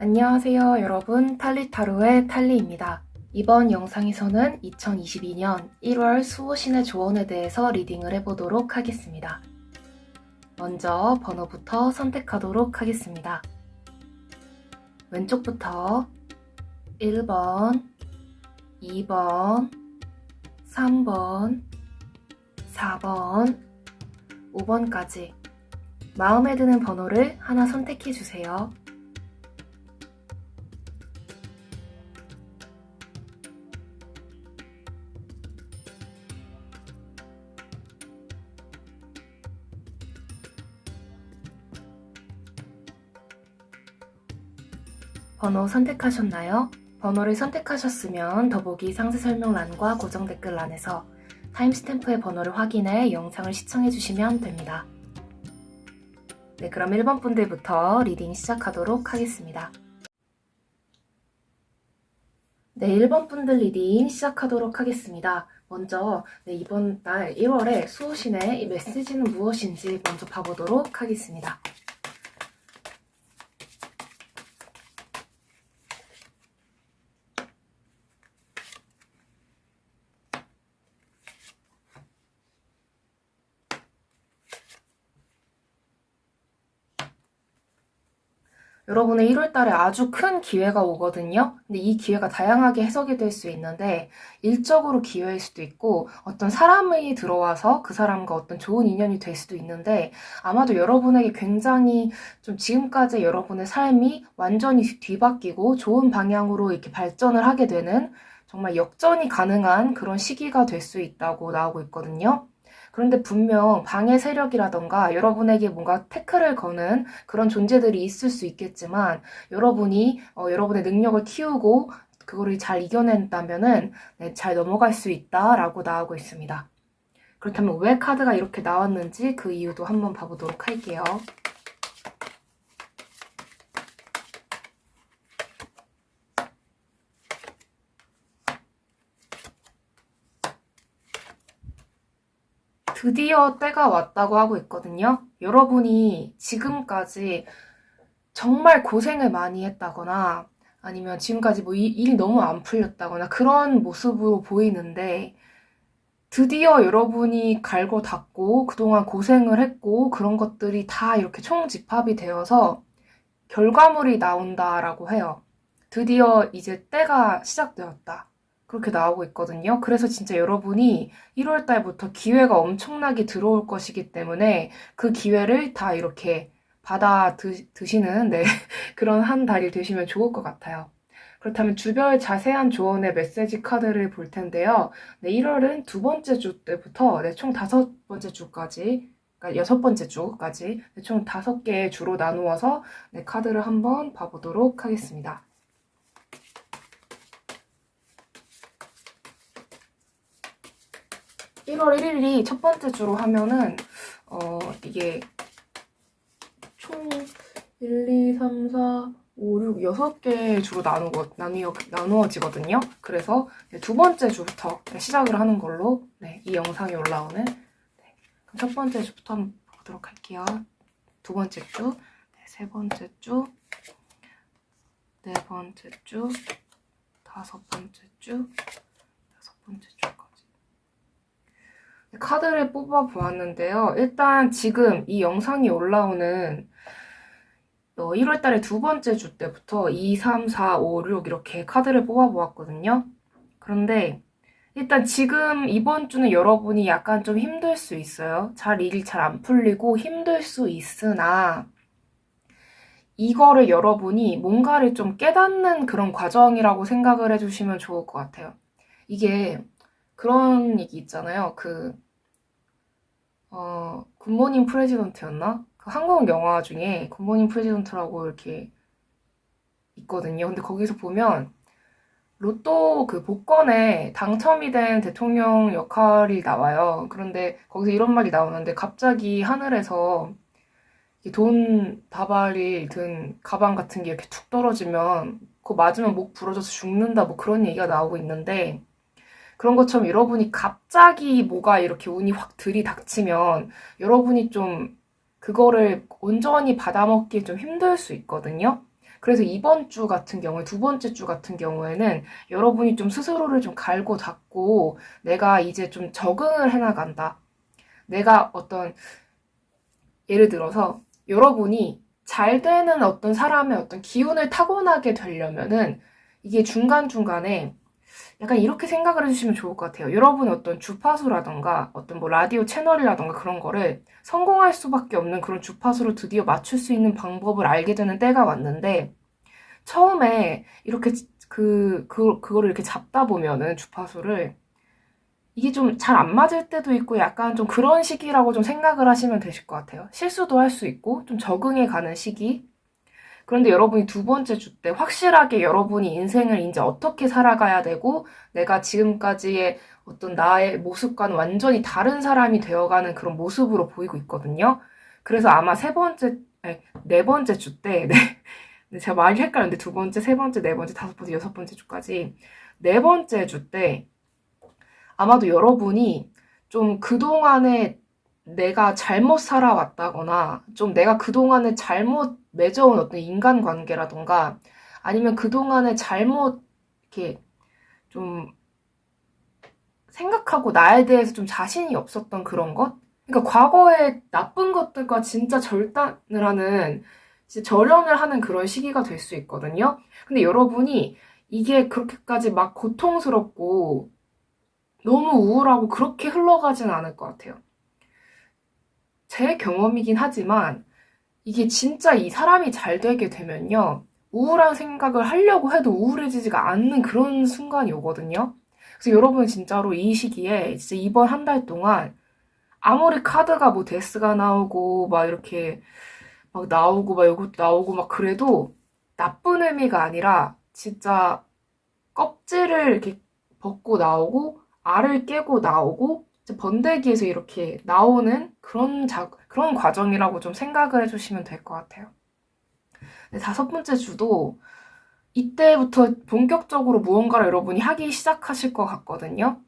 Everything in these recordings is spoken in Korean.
안녕하세요 여러분, 탈리타로의 탈리입니다. 이번 영상에서는 2022년 1월 수호신의 조언에 대해서 리딩을 해보도록 하겠습니다. 먼저 번호부터 선택하도록 하겠습니다. 왼쪽부터 1번, 2번, 3번, 4번, 5번까지 마음에 드는 번호를 하나 선택해주세요. 번호 선택하셨나요? 번호를 선택하셨으면 더보기 상세 설명란과 고정 댓글란에서 타임스탬프의 번호를 확인해 영상을 시청해주시면 됩니다. 네, 그럼 1번 분들부터 리딩 시작하도록 하겠습니다. 네, 1번 분들 리딩 시작하도록 하겠습니다. 먼저 이번 달 1월에 수호신의 이 메시지는 무엇인지 먼저 봐보도록 하겠습니다. 여러분의 1월달에 아주 큰 기회가 오거든요. 근데 이 기회가 다양하게 해석이 될 수 있는데 일적으로 기회일 수도 있고 어떤 사람이 들어와서 그 사람과 어떤 좋은 인연이 될 수도 있는데 아마도 여러분에게 굉장히 좀 지금까지 여러분의 삶이 완전히 뒤바뀌고 좋은 방향으로 이렇게 발전을 하게 되는 정말 역전이 가능한 그런 시기가 될 수 있다고 나오고 있거든요. 그런데 분명 방해 세력이라던가 여러분에게 뭔가 태클을 거는 그런 존재들이 있을 수 있겠지만 여러분이 여러분의 능력을 키우고 그거를 잘 이겨낸다면은 잘 넘어갈 수 있다라고 나오고 있습니다. 그렇다면 왜 카드가 이렇게 나왔는지 그 이유도 한번 봐보도록 할게요. 드디어 때가 왔다고 하고 있거든요. 여러분이 지금까지 정말 고생을 많이 했다거나 아니면 지금까지 뭐 일이 너무 안 풀렸다거나 그런 모습으로 보이는데 드디어 여러분이 갈고 닦고 그동안 고생을 했고 그런 것들이 다 이렇게 총집합이 되어서 결과물이 나온다라고 해요. 드디어 이제 때가 시작되었다. 그렇게 나오고 있거든요. 그래서 진짜 여러분이 1월 달부터 기회가 엄청나게 들어올 것이기 때문에 그 기회를 다 이렇게 받아 드시는 그런 한 달이 되시면 좋을 것 같아요. 그렇다면 주별 자세한 조언의 메시지 카드를 볼 텐데요. 1월은 두 번째 주 때부터 총 5번째 주까지, 그러니까 6번째 주까지 총 5개의 주로 나누어서 카드를 한번 봐보도록 하겠습니다. 1월 1일이 첫 번째 주로 하면은 이게 총 1, 2, 3, 4, 5, 6, 6개의 주로 나누어지거든요. 그래서 두 번째 주부터 시작을 하는 걸로 이 영상이 올라오는 그럼 첫 번째 주부터 한번 보도록 할게요. 두 번째 주, 세 번째 주, 네 번째 주, 다섯 번째 주, 여섯 번째 주까지. 카드를 뽑아 보았는데요. 일단 지금 이 영상이 올라오는 1월달에 두 번째 주 때부터 2, 3, 4, 5, 6 이렇게 카드를 뽑아 보았거든요. 그런데 일단 지금 이번 주는 여러분이 약간 좀 힘들 수 있어요. 일이 잘 안 풀리고 힘들 수 있으나 이거를 여러분이 뭔가를 좀 깨닫는 그런 과정이라고 생각을 해주시면 좋을 것 같아요. 이게 그런 얘기 있잖아요. 굿모닝 프레지던트였나? 그 한국 영화 중에 굿모닝 프레지던트라고 이렇게 있거든요. 근데 거기서 보면 로또 그 복권에 당첨이 된 대통령 역할이 나와요. 그런데 거기서 이런 말이 나오는데 갑자기 하늘에서 돈 다발이 든 가방 같은 게 이렇게 툭 떨어지면 그거 맞으면 목 부러져서 죽는다 뭐 그런 얘기가 나오고 있는데 그런 것처럼 여러분이 갑자기 뭐가 이렇게 운이 확 들이닥치면 여러분이 좀 그거를 온전히 받아먹기 좀 힘들 수 있거든요. 그래서 이번 주 같은 경우에, 두 번째 주 같은 경우에는 여러분이 좀 스스로를 좀 갈고 닦고 내가 이제 좀 적응을 해나간다. 내가 어떤, 예를 들어서 여러분이 잘 되는 어떤 사람의 어떤 기운을 타고나게 되려면은 이게 중간중간에 약간 이렇게 생각을 해주시면 좋을 것 같아요. 여러분의 어떤 주파수라던가 어떤 뭐 라디오 채널이라던가 그런 거를 성공할 수밖에 없는 그런 주파수로 드디어 맞출 수 있는 방법을 알게 되는 때가 왔는데, 처음에 이렇게 그거를 이렇게 잡다 보면은 주파수를 이게 좀 잘 안 맞을 때도 있고 약간 좀 그런 시기라고 좀 생각을 하시면 되실 것 같아요. 실수도 할 수 있고 좀 적응해 가는 시기. 그런데 여러분이 두 번째 주 때 확실하게 여러분이 인생을 이제 어떻게 살아가야 되고 내가 지금까지의 어떤 나의 모습과는 완전히 다른 사람이 되어가는 그런 모습으로 보이고 있거든요. 그래서 아마 아니, 네 번째 주 때, 네, 제가 많이 헷갈렸는데 두 번째, 세 번째, 네 번째, 다섯 번째, 여섯 번째 주까지 네 번째 주 때 아마도 여러분이 좀 그동안에 내가 잘못 살아왔다거나 좀 내가 그동안에 잘못 맺어온 어떤 인간관계라던가 아니면 그동안에 잘못 이렇게 좀 생각하고 나에 대해서 좀 자신이 없었던 그런 것? 그러니까 과거의 나쁜 것들과 진짜 절단을 하는, 진짜 절연을 하는 그런 시기가 될 수 있거든요. 근데 여러분이 이게 그렇게까지 막 고통스럽고 너무 우울하고 그렇게 흘러가진 않을 것 같아요. 제 경험이긴 하지만 이게 진짜 이 사람이 잘 되게 되면요. 우울한 생각을 하려고 해도 우울해지지가 않는 그런 순간이 오거든요. 그래서 여러분 진짜로 이 시기에 진짜 이번 한 달 동안 아무리 카드가 뭐 데스가 나오고 막 이렇게 막 나오고 막 이것도 나오고 막 그래도 나쁜 의미가 아니라 진짜 껍질을 이렇게 벗고 나오고 알을 깨고 나오고 번데기에서 이렇게 나오는 그런 과정이라고 좀 생각을 해주시면 될 것 같아요. 네, 다섯 번째 주도 이때부터 본격적으로 무언가를 여러분이 하기 시작하실 것 같거든요.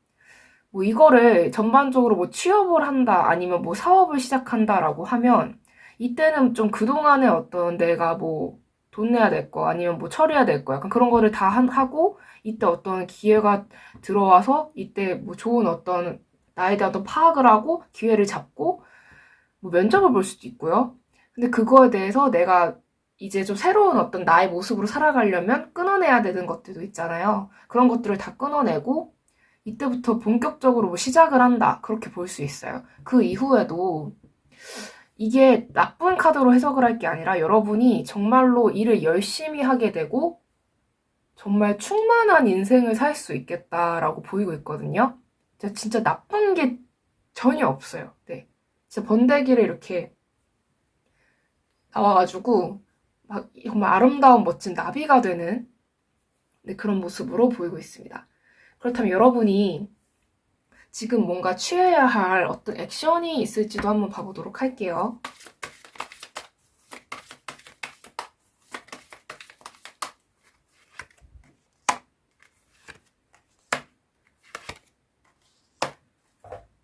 뭐 이거를 전반적으로 뭐 취업을 한다 아니면 뭐 사업을 시작한다라고 하면 이때는 좀 그동안의 어떤 내가 뭐 돈 내야 될 거 아니면 뭐 처리해야 될 거 약간 그런 거를 다 하고 이때 어떤 기회가 들어와서 이때 뭐 좋은 어떤 나에 대한 어떤 파악을 하고 기회를 잡고 뭐 면접을 볼 수도 있고요. 근데 그거에 대해서 내가 이제 좀 새로운 어떤 나의 모습으로 살아가려면 끊어내야 되는 것들도 있잖아요. 그런 것들을 다 끊어내고 이때부터 본격적으로 뭐 시작을 한다. 그렇게 볼 수 있어요. 그 이후에도 이게 나쁜 카드로 해석을 할 게 아니라 여러분이 정말로 일을 열심히 하게 되고 정말 충만한 인생을 살 수 있겠다라고 보이고 있거든요. 진짜 나쁜 게 전혀 없어요. 네. 진짜 번데기를 이렇게 나와가지고 막 정말 아름다운 멋진 나비가 되는 네, 그런 모습으로 보이고 있습니다. 그렇다면 여러분이 지금 뭔가 취해야 할 어떤 액션이 있을지도 한번 봐보도록 할게요.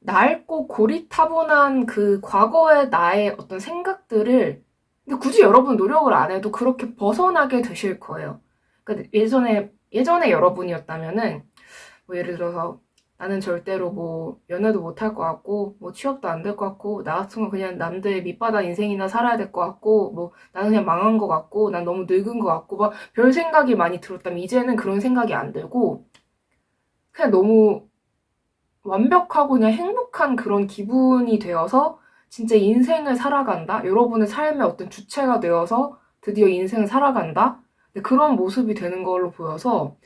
낡고 고리타분한 그 과거의 나의 어떤 생각들을 근데 굳이 여러분 노력을 안 해도 그렇게 벗어나게 되실 거예요. 그러니까 예전에 여러분이었다면은 뭐 예를 들어서 나는 절대로 뭐 연애도 못 할 것 같고 뭐 취업도 안 될 것 같고 나 같은 건 그냥 남들 밑바닥 인생이나 살아야 될 것 같고 뭐 나는 그냥 망한 것 같고 난 너무 늙은 것 같고 막 별 생각이 많이 들었다면 이제는 그런 생각이 안 들고 그냥 너무 완벽하고 그냥 행복한 그런 기분이 되어서 진짜 인생을 살아간다? 여러분의 삶의 어떤 주체가 되어서 드디어 인생을 살아간다? 그런 모습이 되는 걸로 보여서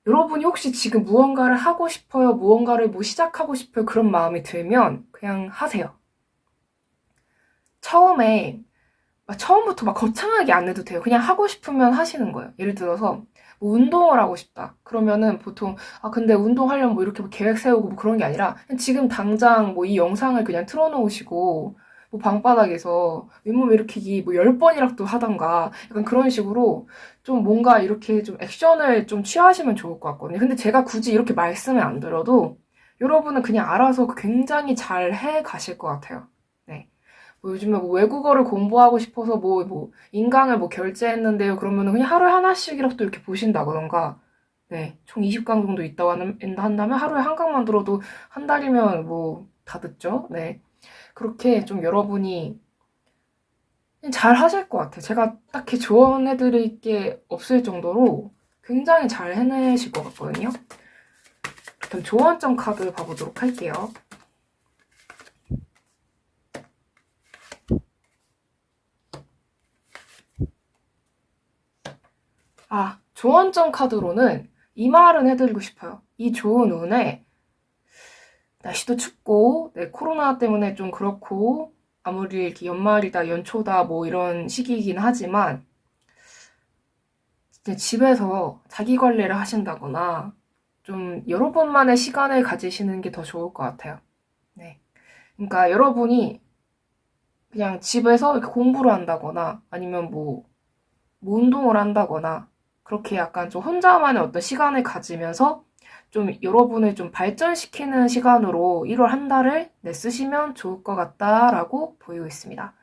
여러분이 혹시 지금 무언가를 하고 싶어요? 무언가를 뭐 시작하고 싶어요? 그런 마음이 들면 그냥 하세요. 처음부터 막 거창하게 안 해도 돼요. 그냥 하고 싶으면 하시는 거예요. 예를 들어서 뭐 운동을 하고 싶다. 그러면은 보통 근데 운동하려면 뭐 이렇게 뭐 계획 세우고 뭐 그런 게 아니라 그냥 지금 당장 뭐 이 영상을 그냥 틀어놓으시고 뭐 방바닥에서 윗몸 일으키기 뭐 10번이라도 하던가 약간 그런 식으로 좀 뭔가 이렇게 좀 액션을 좀 취하시면 좋을 것 같거든요. 근데 제가 굳이 이렇게 말씀을 안 드려도 여러분은 그냥 알아서 굉장히 잘 해 가실 것 같아요. 네. 뭐 요즘에 뭐 외국어를 공부하고 싶어서 인강을 뭐 결제했는데요. 그러면은 그냥 하루에 하나씩이라도 이렇게 보신다던가, 네, 총 20강 정도 있다고 한다면 하루에 한 강만 들어도 한 달이면 뭐 다 듣죠. 네. 그렇게 좀 여러분이 잘 하실 것 같아요. 제가 딱히 조언해드릴 게 없을 정도로 굉장히 잘 해내실 것 같거든요. 그럼 조언점 카드 봐보도록 할게요. 조언점 카드로는 이 말은 해드리고 싶어요. 이 좋은 운에 날씨도 춥고, 네, 코로나 때문에 좀 그렇고, 아무리 이렇게 연말이다, 연초다, 뭐 이런 시기이긴 하지만, 진짜 집에서 자기 관리를 하신다거나, 좀 여러분만의 시간을 가지시는 게 더 좋을 것 같아요. 네. 그러니까 여러분이 그냥 집에서 이렇게 공부를 한다거나, 아니면 뭐 운동을 한다거나, 그렇게 약간 좀 혼자만의 어떤 시간을 가지면서 좀 여러분을 좀 발전시키는 시간으로 1월 한 달을 쓰시면 좋을 것 같다라고 보이고 있습니다.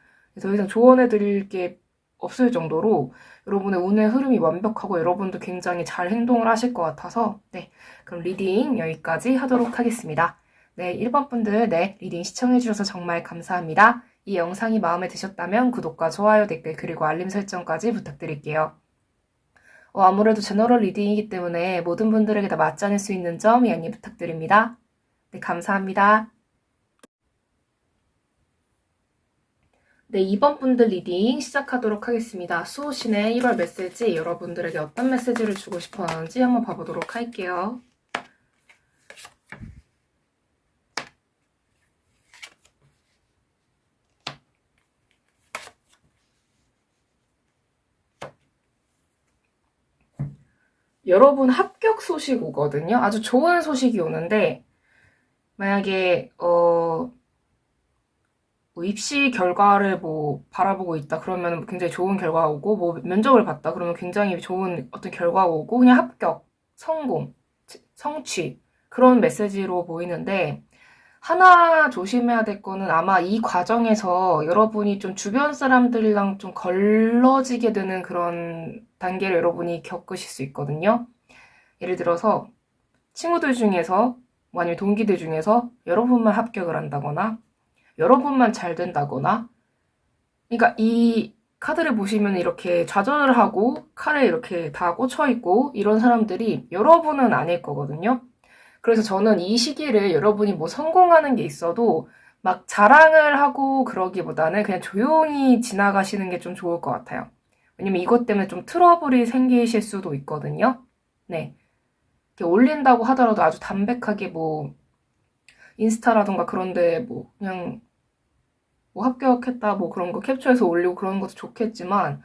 더 이상 조언해 드릴 게 없을 정도로 여러분의 운의 흐름이 완벽하고 여러분도 굉장히 잘 행동을 하실 것 같아서, 네. 그럼 리딩 여기까지 하도록 하겠습니다. 네, 1번 분들, 네, 리딩 시청해주셔서 정말 감사합니다. 이 영상이 마음에 드셨다면 구독과 좋아요, 댓글, 그리고 알림 설정까지 부탁드릴게요. 아무래도 제너럴 리딩이기 때문에 모든 분들에게 다 맞지 않을 수 있는 점 양해 부탁드립니다. 네, 감사합니다. 네, 2번 분들 리딩 시작하도록 하겠습니다. 수호신의 1월 메시지 여러분들에게 어떤 메시지를 주고 싶어 하는지 한번 봐보도록 할게요. 여러분 합격 소식 오거든요. 아주 좋은 소식이 오는데 만약에 뭐 입시 결과를 뭐 바라보고 있다 그러면 굉장히 좋은 결과가 오고, 뭐 면접을 봤다 그러면 굉장히 좋은 어떤 결과가 오고, 그냥 합격, 성공, 성취, 그런 메시지로 보이는데, 하나 조심해야 될 거는 아마 이 과정에서 여러분이 좀 주변 사람들이랑 좀 걸러지게 되는 그런 단계를 여러분이 겪으실 수 있거든요. 예를 들어서 친구들 중에서, 뭐 아니면 동기들 중에서 여러분만 합격을 한다거나 여러분만 잘 된다거나, 그러니까 이 카드를 보시면 이렇게 좌절을 하고 칼에 이렇게 다 꽂혀 있고 이런 사람들이 여러분은 아닐 거거든요. 그래서 저는 이 시기를 여러분이 뭐 성공하는 게 있어도 막 자랑을 하고 그러기보다는 그냥 조용히 지나가시는 게 좀 좋을 것 같아요. 왜냐면 이것 때문에 좀 트러블이 생기실 수도 있거든요. 네. 이렇게 올린다고 하더라도 아주 담백하게 뭐 인스타라던가 그런데 뭐 그냥 뭐 합격했다 뭐 그런 거 캡처해서 올리고 그런 것도 좋겠지만,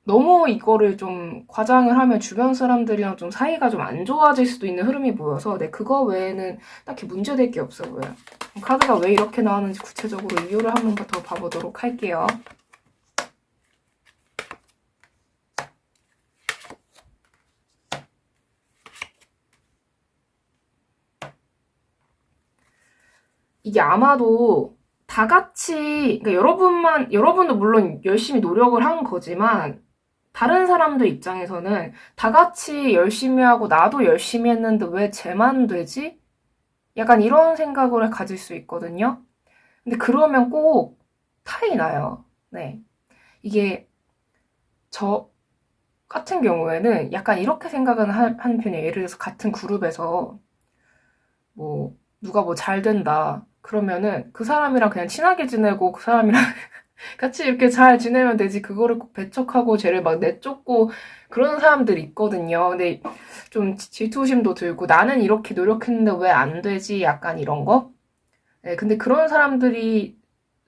너무 이거를 좀 과장을 하면 주변 사람들이랑 좀 사이가 좀 안 좋아질 수도 있는 흐름이 보여서, 네, 그거 외에는 딱히 문제될 게 없어 보여요. 카드가 왜 이렇게 나왔는지 구체적으로 이유를 한 번 더 봐보도록 할게요. 이게 아마도 다 같이, 그러니까 여러분도 물론 열심히 노력을 한 거지만, 다른 사람들 입장에서는 다 같이 열심히 하고 나도 열심히 했는데 왜 쟤만 되지? 약간 이런 생각을 가질 수 있거든요. 근데 그러면 꼭 탈이 나요. 네. 이게 저 같은 경우에는 약간 이렇게 생각은 하는 편이에요. 예를 들어서 같은 그룹에서 뭐 누가 뭐 잘 된다. 그러면은 그 사람이랑 그냥 친하게 지내고 그 사람이랑 같이 이렇게 잘 지내면 되지. 그거를 꼭 배척하고 쟤를 막 내쫓고 그런 사람들이 있거든요. 근데 좀 질투심도 들고 나는 이렇게 노력했는데 왜 안 되지? 약간 이런 거? 네, 근데 그런 사람들이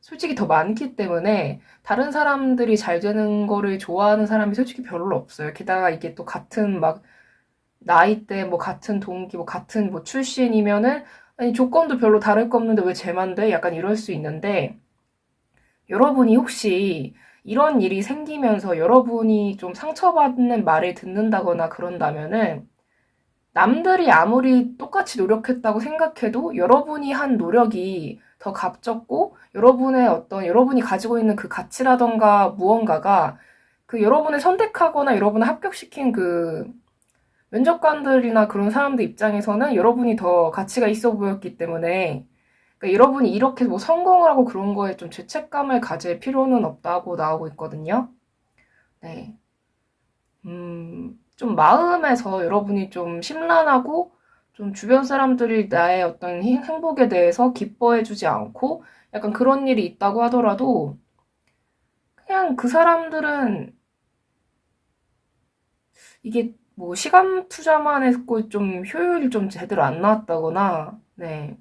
솔직히 더 많기 때문에 다른 사람들이 잘 되는 거를 좋아하는 사람이 솔직히 별로 없어요. 게다가 이게 또 같은 막 나이대, 뭐 같은 동기, 뭐 같은 뭐 출신이면은 아니 조건도 별로 다를 거 없는데 왜 쟤만 돼? 약간 이럴 수 있는데, 여러분이 혹시 이런 일이 생기면서 여러분이 좀 상처받는 말을 듣는다거나 그런다면은 남들이 아무리 똑같이 노력했다고 생각해도 여러분이 한 노력이 더 값졌고 여러분이 가지고 있는 그 가치라던가 무언가가 그 여러분을 선택하거나 여러분을 합격시킨 그 면접관들이나 그런 사람들 입장에서는 여러분이 더 가치가 있어 보였기 때문에 그러니까 여러분이 이렇게 뭐 성공을 하고 그런 거에 좀 죄책감을 가질 필요는 없다고 나오고 있거든요. 네. 좀 마음에서 여러분이 좀 심란하고 좀 주변 사람들이 나의 어떤 행복에 대해서 기뻐해주지 않고 약간 그런 일이 있다고 하더라도 그냥 그 사람들은 이게 뭐 시간 투자만 했고 좀 효율이 좀 제대로 안 나왔다거나 네.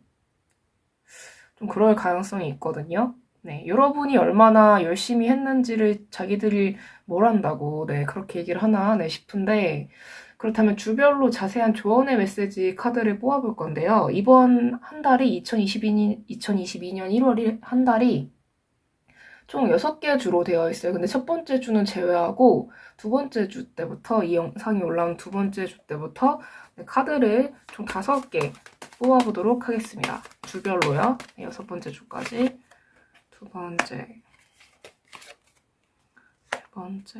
좀 그럴 가능성이 있거든요. 네, 여러분이 얼마나 열심히 했는지를 자기들이 뭘 안다고, 네, 그렇게 얘기를 하나, 네, 싶은데, 그렇다면 주별로 자세한 조언의 메시지 카드를 뽑아볼 건데요. 이번 한 달이 2022년 1월 한 달이 총 6개 주로 되어 있어요. 근데 첫 번째 주는 제외하고 두 번째 주 때부터, 이 영상이 올라온 두 번째 주 때부터 네, 카드를 총 5개 뽑아보도록 하겠습니다. 주별로요. 네, 6번째 주까지. 두 번째, 세 번째.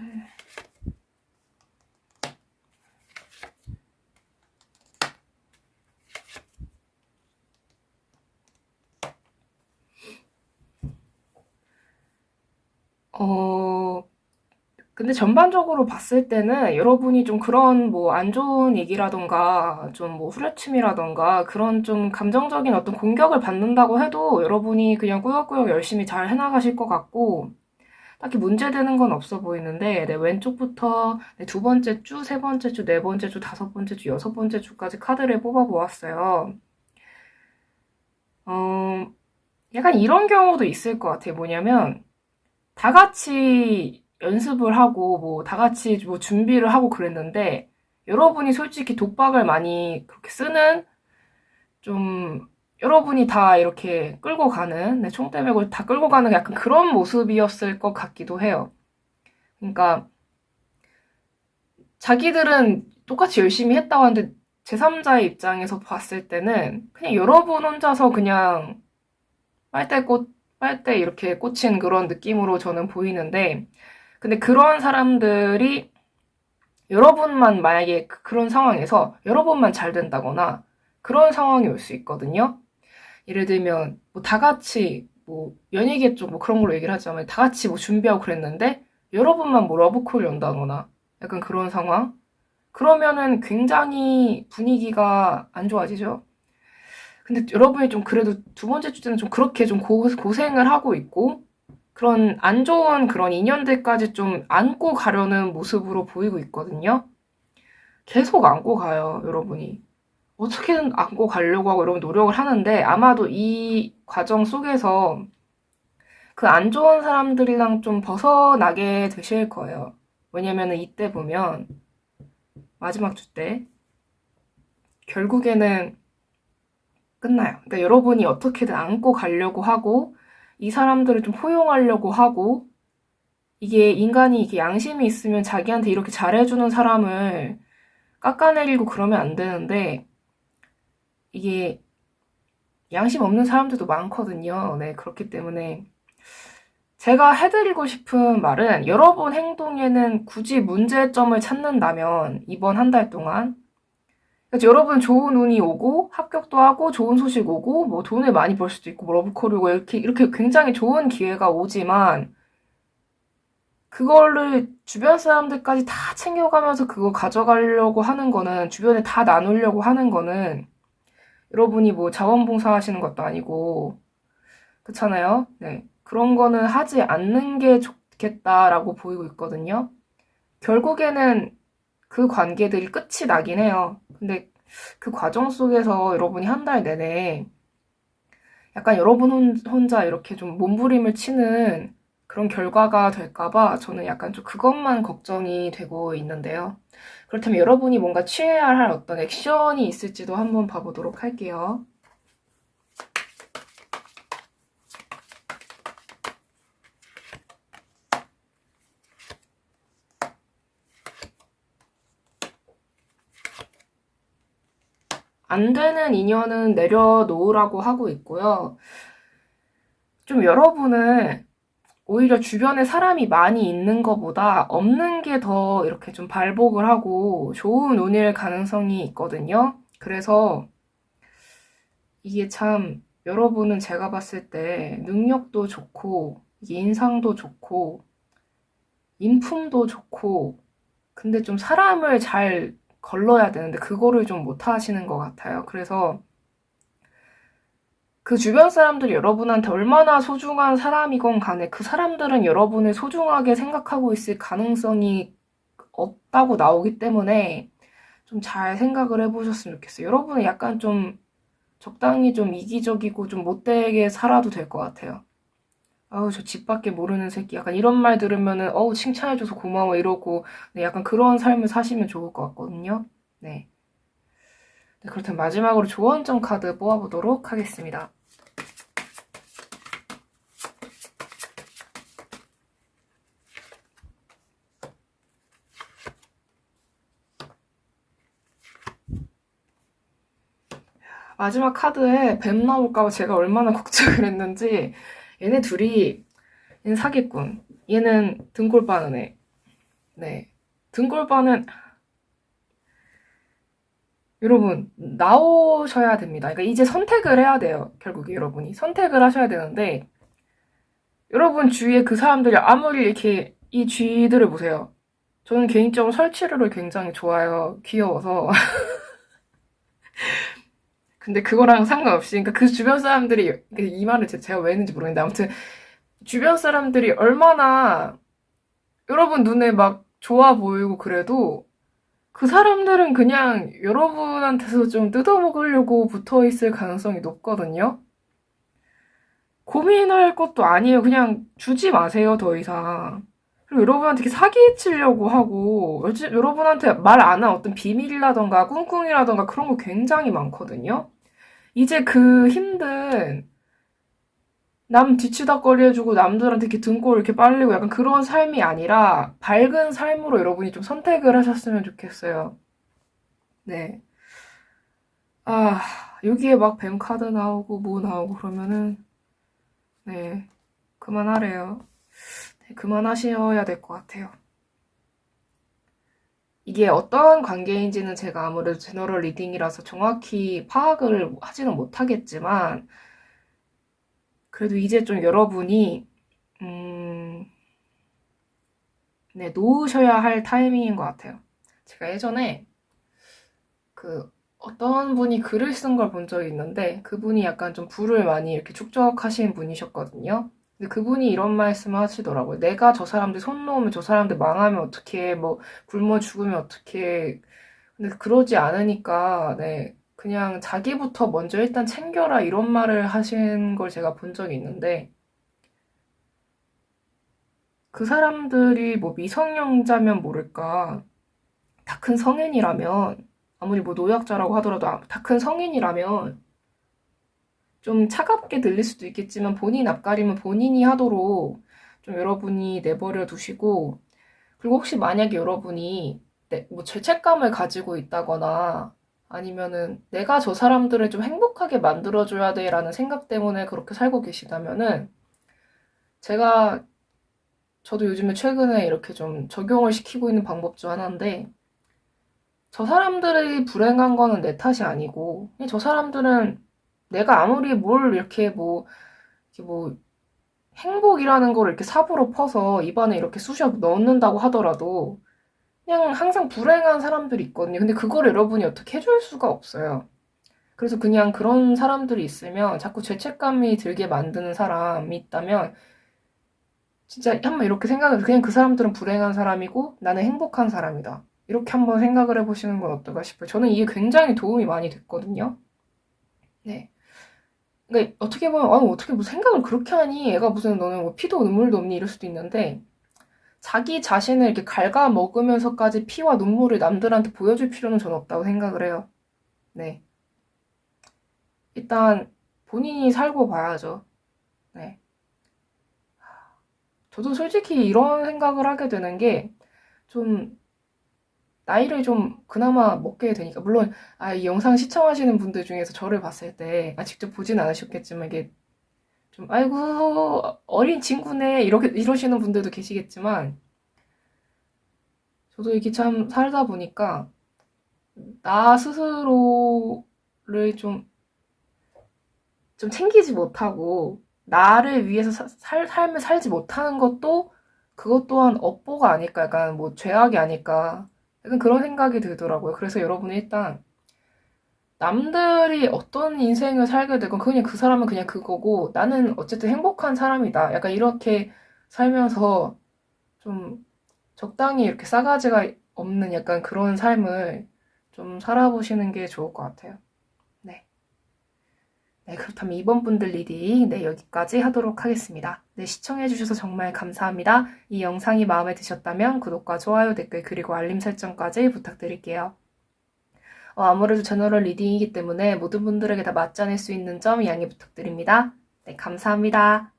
근데 전반적으로 봤을 때는 여러분이 좀 그런 뭐 안 좋은 얘기라던가 좀 뭐 후려침이라던가 그런 좀 감정적인 어떤 공격을 받는다고 해도 여러분이 그냥 꾸역꾸역 열심히 잘 해나가실 것 같고 딱히 문제되는 건 없어 보이는데 네, 왼쪽부터 네, 두 번째 주, 세 번째 주, 네 번째 주, 다섯 번째 주, 여섯 번째 주까지 카드를 뽑아보았어요. 어, 약간 이런 경우도 있을 것 같아요. 뭐냐면 다 같이 연습을 하고 뭐 다 같이 뭐 준비를 하고 그랬는데 여러분이 솔직히 독박을 많이 그렇게 쓰는 좀 여러분이 다 이렇게 끌고 가는 네, 총대 메고 다 끌고 가는 약간 그런 모습이었을 것 같기도 해요. 그러니까 자기들은 똑같이 열심히 했다고 하는데 제3자의 입장에서 봤을 때는 그냥 여러분 혼자서 그냥 빨대 이렇게 꽂힌 그런 느낌으로 저는 보이는데 근데 그런 사람들이 여러분만 만약에 그런 상황에서 여러분만 잘 된다거나 그런 상황이 올 수 있거든요. 예를 들면 뭐 다 같이 뭐 연예계 쪽 뭐 그런 걸로 얘기를 하자면 다 같이 뭐 준비하고 그랬는데 여러분만 뭐 러브콜이 온다거나 약간 그런 상황. 그러면은 굉장히 분위기가 안 좋아지죠. 근데 여러분이 좀 그래도 두 번째 주제는 좀 그렇게 좀 고생을 하고 있고 그런 안 좋은 그런 인연들까지 좀 안고 가려는 모습으로 보이고 있거든요. 계속 안고 가요, 여러분이. 어떻게든 안고 가려고 하고 여러분 노력을 하는데 아마도 이 과정 속에서 그 안 좋은 사람들이랑 좀 벗어나게 되실 거예요. 왜냐면은 이때 보면 마지막 주 때 결국에는 끝나요. 그러니까 여러분이 어떻게든 안고 가려고 하고 이 사람들을 좀 포용하려고 하고 이게 인간이 이게 양심이 있으면 자기한테 이렇게 잘해주는 사람을 깎아내리고 그러면 안 되는데 이게 양심 없는 사람들도 많거든요. 네, 그렇기 때문에 제가 해드리고 싶은 말은 여러분 행동에는 굳이 문제점을 찾는다면 이번 한 달 동안 그래서 여러분 좋은 운이 오고 합격도 하고 좋은 소식 오고 뭐 돈을 많이 벌 수도 있고 뭐 러브콜이 오고 이렇게 굉장히 좋은 기회가 오지만 그거를 주변 사람들까지 다 챙겨가면서 그거 가져가려고 하는 거는 주변에 다 나누려고 하는 거는 여러분이 뭐 자원봉사 하시는 것도 아니고 그렇잖아요. 네. 그런 거는 하지 않는 게 좋겠다라고 보이고 있거든요. 결국에는 그 관계들이 끝이 나긴 해요. 근데 그 과정 속에서 여러분이 한 달 내내 약간 여러분 혼자 이렇게 좀 몸부림을 치는 그런 결과가 될까봐 저는 약간 좀 그것만 걱정이 되고 있는데요. 그렇다면 여러분이 뭔가 취해야 할 어떤 액션이 있을지도 한번 봐보도록 할게요. 안 되는 인연은 내려놓으라고 하고 있고요. 좀 여러분은 오히려 주변에 사람이 많이 있는 것보다 없는 게 더 이렇게 좀 발복을 하고 좋은 운일 가능성이 있거든요. 그래서 이게 참 여러분은 제가 봤을 때 능력도 좋고 인상도 좋고 인품도 좋고 근데 좀 사람을 잘 걸러야 되는데 그거를 좀 못하시는 것 같아요. 그래서 그 주변 사람들이 여러분한테 얼마나 소중한 사람이건 간에 그 사람들은 여러분을 소중하게 생각하고 있을 가능성이 없다고 나오기 때문에 좀 잘 생각을 해보셨으면 좋겠어요. 여러분은 약간 좀 적당히 좀 이기적이고 좀 못되게 살아도 될 것 같아요. 아우, 저 집 밖에 모르는 새끼. 약간 이런 말 들으면은, 어우, 칭찬해줘서 고마워. 이러고, 네, 약간 그런 삶을 사시면 좋을 것 같거든요. 네. 네, 그렇다면 마지막으로 조언점 카드 뽑아보도록 하겠습니다. 마지막 카드에 뱀 나올까봐 제가 얼마나 걱정을 했는지, 얘네 둘이, 얘는 사기꾼. 얘는 등골 빠는 애. 네. 등골 빠는, 여러분, 나오셔야 됩니다. 그러니까 이제 선택을 해야 돼요. 결국에 여러분이. 선택을 하셔야 되는데, 여러분 주위에 그 사람들이 아무리 이렇게 이 쥐들을 보세요. 저는 개인적으로 설치류를 굉장히 좋아해요. 귀여워서. 근데 그거랑 상관없이, 그러니까 그 주변 사람들이, 이 말을 제가 왜 했는지 모르겠는데, 아무튼, 주변 사람들이 얼마나 여러분 눈에 막 좋아 보이고 그래도, 그 사람들은 그냥 여러분한테서 좀 뜯어먹으려고 붙어 있을 가능성이 높거든요? 고민할 것도 아니에요. 그냥 주지 마세요, 더 이상. 그리고 여러분한테 이렇게 사기치려고 하고, 여러분한테 말 안 한 어떤 비밀이라던가 꿍꿍이라던가 그런 거 굉장히 많거든요? 이제 그 힘든 남 뒤치다꺼리 해주고 남들한테 이렇게 등골 이렇게 빨리고 약간 그런 삶이 아니라 밝은 삶으로 여러분이 좀 선택을 하셨으면 좋겠어요. 네. 아, 여기에 막 뱀 카드 나오고 뭐 나오고 그러면은, 네. 그만하래요. 네, 그만하셔야 될 것 같아요. 이게 어떤 관계인지는 제가 아무래도 제너럴 리딩이라서 정확히 파악을 하지는 못하겠지만, 그래도 이제 좀 여러분이, 음, 네, 놓으셔야 할 타이밍인 것 같아요. 제가 예전에 그 어떤 분이 글을 쓴 걸 본 적이 있는데, 그분이 약간 좀 부를 많이 이렇게 축적하신 분이셨거든요. 근데 그분이 이런 말씀을 하시더라고요. 내가 저 사람들 손 놓으면 저 사람들 망하면 어떡해, 뭐 굶어 죽으면 어떡해. 근데 그러지 않으니까, 네, 그냥 자기부터 먼저 일단 챙겨라 이런 말을 하신 걸 제가 본 적이 있는데, 그 사람들이 뭐 미성년자면 모를까, 다 큰 성인이라면, 아무리 뭐 노약자라고 하더라도 다 큰 성인이라면 좀 차갑게 들릴 수도 있겠지만 본인 앞가림은 본인이 하도록 좀 여러분이 내버려 두시고, 그리고 혹시 만약에 여러분이 뭐 죄책감을 가지고 있다거나 아니면은 내가 저 사람들을 좀 행복하게 만들어줘야 돼라는 생각 때문에 그렇게 살고 계시다면은, 제가 저도 요즘에 최근에 이렇게 좀 적용을 시키고 있는 방법 중 하나인데, 저 사람들이 불행한 거는 내 탓이 아니고 그냥 저 사람들은 내가 아무리 뭘 이렇게 뭐 행복이라는 걸 이렇게 삽으로 퍼서 입안에 이렇게 쑤셔 넣는다고 하더라도 그냥 항상 불행한 사람들이 있거든요. 근데 그걸 여러분이 어떻게 해줄 수가 없어요. 그래서 그냥 그런 사람들이 있으면 자꾸 죄책감이 들게 만드는 사람이 있다면 진짜 한번 이렇게 생각해서 그냥 그 사람들은 불행한 사람이고 나는 행복한 사람이다. 이렇게 한번 생각을 해보시는 건 어떨까 싶어요. 저는 이게 굉장히 도움이 많이 됐거든요. 네. 그러니까 어떻게 보면 어떻게 뭐 생각을 그렇게 하니? 애가 무슨 너는 뭐 피도 눈물도 없니? 이럴 수도 있는데 자기 자신을 이렇게 갉아먹으면서까지 피와 눈물을 남들한테 보여줄 필요는 저는 없다고 생각을 해요. 네. 일단 본인이 살고 봐야죠. 네. 저도 솔직히 이런 생각을 하게 되는 게 좀 나이를 좀 그나마 먹게 되니까. 물론, 이 영상 시청하시는 분들 중에서 저를 봤을 때, 직접 보진 않으셨겠지만, 이게 좀, 아이고, 어린 친구네, 이러시는 분들도 계시겠지만, 저도 이렇게 참 살다 보니까, 나 스스로를 좀 챙기지 못하고, 나를 위해서 삶을 살지 못하는 것도, 그것 또한 업보가 아닐까, 약간 뭐, 죄악이 아닐까, 약간 그런 생각이 들더라고요. 그래서 여러분이 일단, 남들이 어떤 인생을 살게 되건 그냥 그 사람은 그냥 그거고 나는 어쨌든 행복한 사람이다. 약간 이렇게 살면서 좀 적당히 이렇게 싸가지가 없는 약간 그런 삶을 좀 살아보시는 게 좋을 것 같아요. 네. 네, 그렇다면 이번 분들 리딩 여기까지 하도록 하겠습니다. 네, 시청해주셔서 정말 감사합니다. 이 영상이 마음에 드셨다면 구독과 좋아요, 댓글, 그리고 알림 설정까지 부탁드릴게요. 아무래도 제너럴 리딩이기 때문에 모든 분들에게 다 맞지 않을 수 있는 점 양해 부탁드립니다. 네, 감사합니다.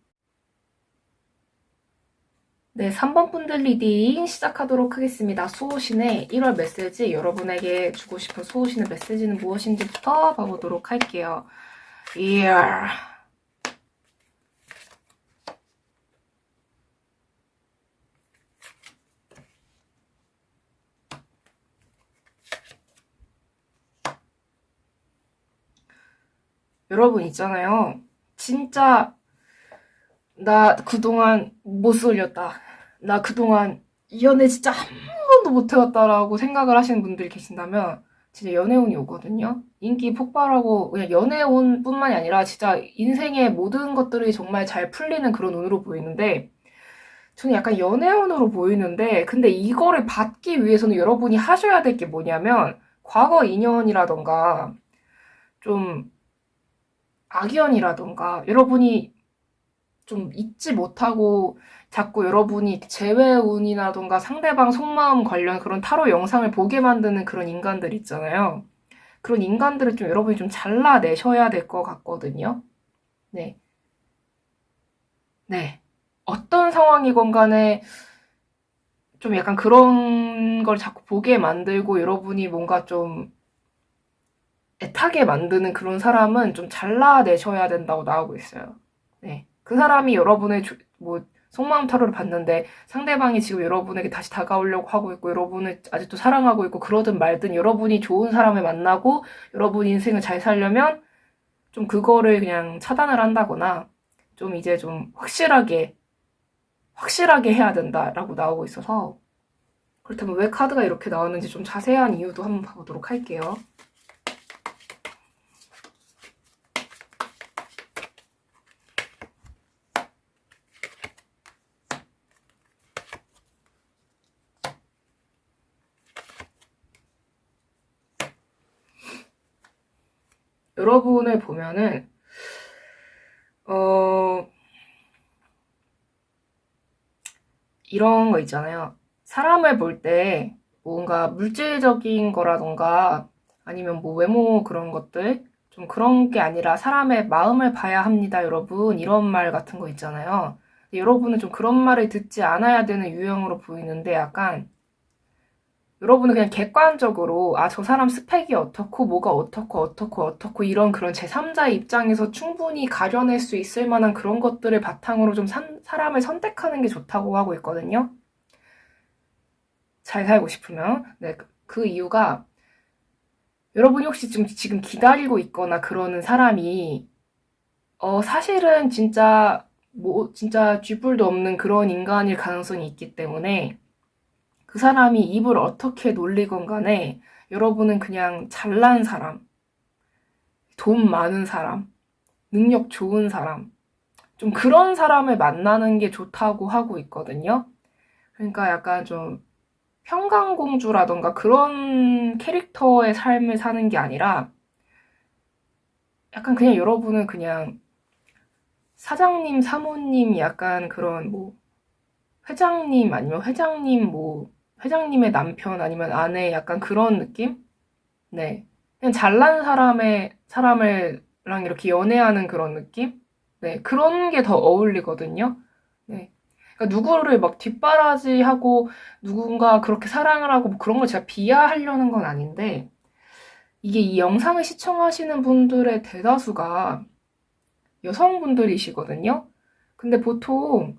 네, 3번 분들 리딩 시작하도록 하겠습니다. 수호신의 1월 메시지, 여러분에게 주고 싶은 수호신의 메시지는 무엇인지부터 봐보도록 할게요. 이야. 여러분 있잖아요. 진짜 나 그동안 못 쏠렸다. 나 그동안 이 연애 진짜 한 번도 못 해왔다라고 생각을 하시는 분들이 계신다면 진짜 연애운이 오거든요. 인기 폭발하고 그냥 연애운뿐만이 아니라 진짜 인생의 모든 것들이 정말 잘 풀리는 그런 운으로 보이는데 저는 약간 연애운으로 보이는데 근데 이거를 받기 위해서는 여러분이 하셔야 될 게 뭐냐면 과거 인연이라던가 좀 악연이라던가 여러분이 좀 잊지 못하고 자꾸 여러분이 재회운이라던가 상대방 속마음 관련 그런 타로 영상을 보게 만드는 그런 인간들 있잖아요. 그런 인간들을 좀 여러분이 좀 잘라내셔야 될 것 같거든요. 네. 네. 어떤 상황이건 간에 좀 약간 그런 걸 자꾸 보게 만들고 여러분이 뭔가 좀 애타게 만드는 그런 사람은 좀 잘라내셔야 된다고 나오고 있어요. 네. 그 사람이 여러분의 속마음 타로를 봤는데 상대방이 지금 여러분에게 다시 다가오려고 하고 있고 여러분을 아직도 사랑하고 있고 그러든 말든 여러분이 좋은 사람을 만나고 여러분 인생을 잘 살려면 좀 그거를 그냥 차단을 한다거나 좀 이제 좀 확실하게 해야 된다라고 나오고 있어서 그렇다면 왜 카드가 이렇게 나왔는지 좀 자세한 이유도 한번 봐보도록 할게요. 여러분을 보면은 이런 거 있잖아요. 사람을 볼 때 뭔가 물질적인 거라던가 아니면 뭐 외모 그런 것들 좀 그런 게 아니라 사람의 마음을 봐야 합니다, 여러분. 이런 말 같은 거 있잖아요. 여러분은 좀 그런 말을 듣지 않아야 되는 유형으로 보이는데 약간 여러분은 그냥 객관적으로 저 사람 스펙이 어떻고 뭐가 어떻고 이런 그런 제3자의 입장에서 충분히 가려낼 수 있을 만한 그런 것들을 바탕으로 좀 사람을 선택하는 게 좋다고 하고 있거든요. 잘 살고 싶으면. 네, 그 이유가 여러분이 혹시 지금 기다리고 있거나 그러는 사람이 사실은 진짜 쥐뿔도 없는 그런 인간일 가능성이 있기 때문에 그 사람이 입을 어떻게 놀리건 간에 여러분은 그냥 잘난 사람, 돈 많은 사람, 능력 좋은 사람, 좀 그런 사람을 만나는 게 좋다고 하고 있거든요. 그러니까 약간 좀 평강공주라던가 그런 캐릭터의 삶을 사는 게 아니라 약간 그냥 여러분은 그냥 사장님, 사모님 약간 그런 뭐 회장님 아니면 회장님의 남편 아니면 아내 약간 그런 느낌? 네. 그냥 잘난 사람이랑 이렇게 연애하는 그런 느낌? 네. 그런 게 더 어울리거든요. 네. 그러니까 누구를 막 뒷바라지하고 누군가 그렇게 사랑을 하고 뭐 그런 걸 제가 비하하려는 건 아닌데, 이게 이 영상을 시청하시는 분들의 대다수가 여성분들이시거든요. 근데 보통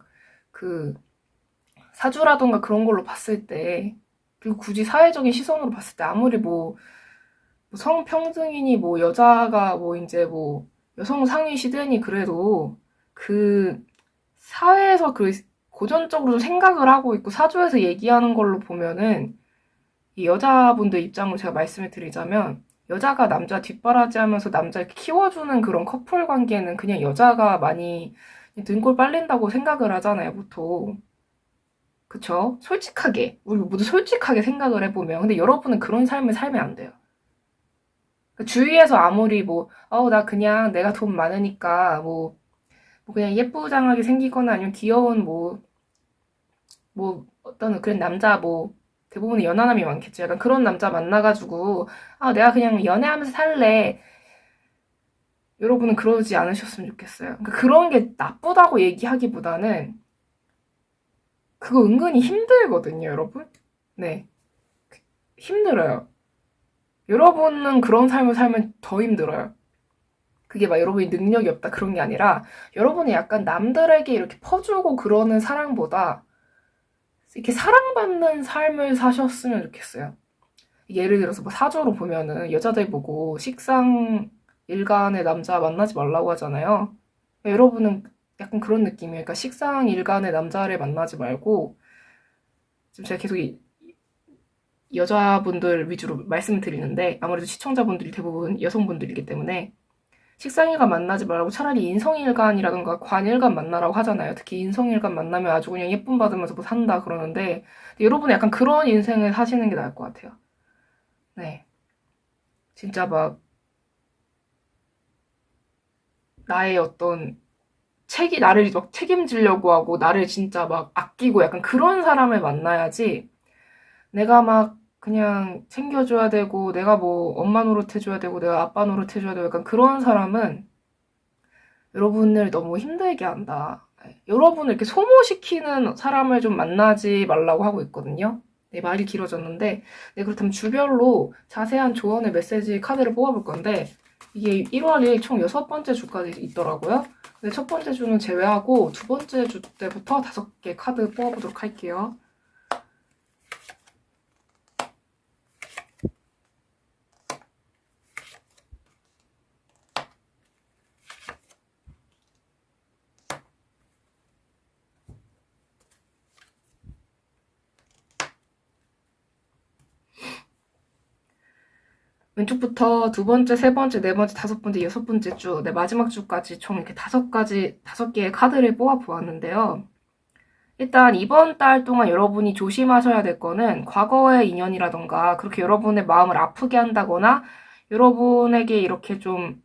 그 사주라던가 그런 걸로 봤을 때, 그리고 굳이 사회적인 시선으로 봤을 때 아무리 뭐 성평등이니 뭐 여자가 뭐 이제 뭐 여성 상위 시대니 그래도 그 사회에서 그 고전적으로 생각을 하고 있고 사주에서 얘기하는 걸로 보면은 이 여자분들 입장으로 제가 말씀을 드리자면, 여자가 남자 뒷바라지하면서 남자 이렇게 키워주는 그런 커플 관계는 그냥 여자가 많이 등골 빨린다고 생각을 하잖아요, 보통. 그쵸? 솔직하게 우리 모두 솔직하게 생각을 해보면. 근데 여러분은 그런 삶을 살면 안 돼요. 주위에서 아무리 뭐, 나 그냥 내가 돈 많으니까 뭐 그냥 예쁘장하게 생기거나 아니면 귀여운 뭐 어떤 그런 남자 뭐 대부분은 연하남이 많겠죠. 약간 그런 남자 만나가지고 내가 그냥 연애하면서 살래. 여러분은 그러지 않으셨으면 좋겠어요. 그러니까 그런 게 나쁘다고 얘기하기보다는 그거 은근히 힘들거든요, 여러분. 네, 힘들어요. 여러분은 그런 삶을 살면 더 힘들어요. 그게 막 여러분이 능력이 없다 그런 게 아니라 여러분이 약간 남들에게 이렇게 퍼주고 그러는 사랑보다 이렇게 사랑받는 삶을 사셨으면 좋겠어요. 예를 들어서 뭐 사주로 보면은 여자들 보고 식상 일간의 남자 만나지 말라고 하잖아요. 여러분은 약간 그런 느낌이에요. 그러니까 식상 일간의 남자를 만나지 말고, 지금 제가 계속 여자분들 위주로 말씀을 드리는데 아무래도 시청자분들이 대부분 여성분들이기 때문에 식상일간 만나지 말고 차라리 인성일간이라던가 관일간 만나라고 하잖아요. 특히 인성일간 만나면 아주 그냥 예쁨 받으면서 뭐 산다 그러는데, 여러분은 약간 그런 인생을 사시는 게 나을 것 같아요. 네. 진짜 막 나의 어떤 나를 막 책임지려고 하고 나를 진짜 막 아끼고 약간 그런 사람을 만나야지, 내가 막 그냥 챙겨줘야 되고 내가 뭐 엄마 노릇해줘야 되고 내가 아빠 노릇해줘야 되고 약간 그런 사람은 여러분을 너무 힘들게 한다. 네. 여러분을 이렇게 소모시키는 사람을 좀 만나지 말라고 하고 있거든요. 네, 말이 길어졌는데, 네, 그렇다면 주별로 자세한 조언의 메시지 카드를 뽑아볼 건데, 이게 1월 1일 총 6번째 주까지 있더라고요. 근데 첫 번째 주는 제외하고 두 번째 주 때부터 5개 카드 뽑아보도록 할게요. 왼쪽부터 두 번째, 세 번째, 네 번째, 다섯 번째, 여섯 번째 주, 네, 마지막 주까지 총 이렇게 5개의 카드를 뽑아 보았는데요. 일단 이번 달 동안 여러분이 조심하셔야 될 거는 과거의 인연이라던가 그렇게 여러분의 마음을 아프게 한다거나 여러분에게 이렇게 좀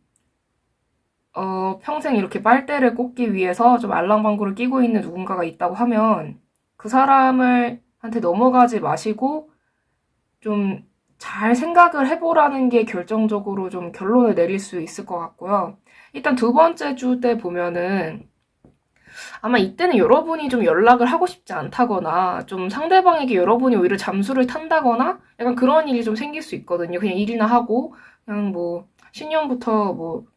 평생 이렇게 빨대를 꽂기 위해서 좀 알랑방구를 끼고 있는 누군가가 있다고 하면 그 사람을 한테 넘어가지 마시고 좀 잘 생각을 해보라는 게 결정적으로 좀 결론을 내릴 수 있을 것 같고요. 일단 두 번째 주 때 보면은 아마 이때는 여러분이 좀 연락을 하고 싶지 않다거나 좀 상대방에게 여러분이 오히려 잠수를 탄다거나 약간 그런 일이 좀 생길 수 있거든요. 그냥 일이나 하고 그냥 뭐 신년부터 뭐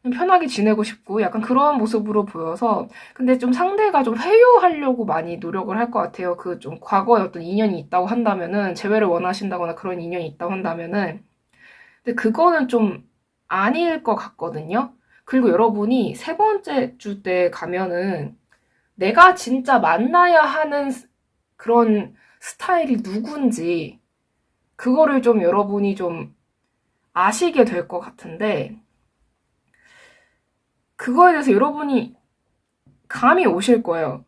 그냥 편하게 지내고 싶고 약간 그런 모습으로 보여서, 근데 좀 상대가 좀 회유하려고 많이 노력을 할 것 같아요. 그 좀 과거에 어떤 인연이 있다고 한다면은, 재회를 원하신다거나 그런 인연이 있다고 한다면은, 근데 그거는 좀 아닐 것 같거든요. 그리고 여러분이 세 번째 주 때 가면은 내가 진짜 만나야 하는 그런 스타일이 누군지 그거를 좀 여러분이 좀 아시게 될 것 같은데, 그거에 대해서 여러분이 감이 오실 거예요.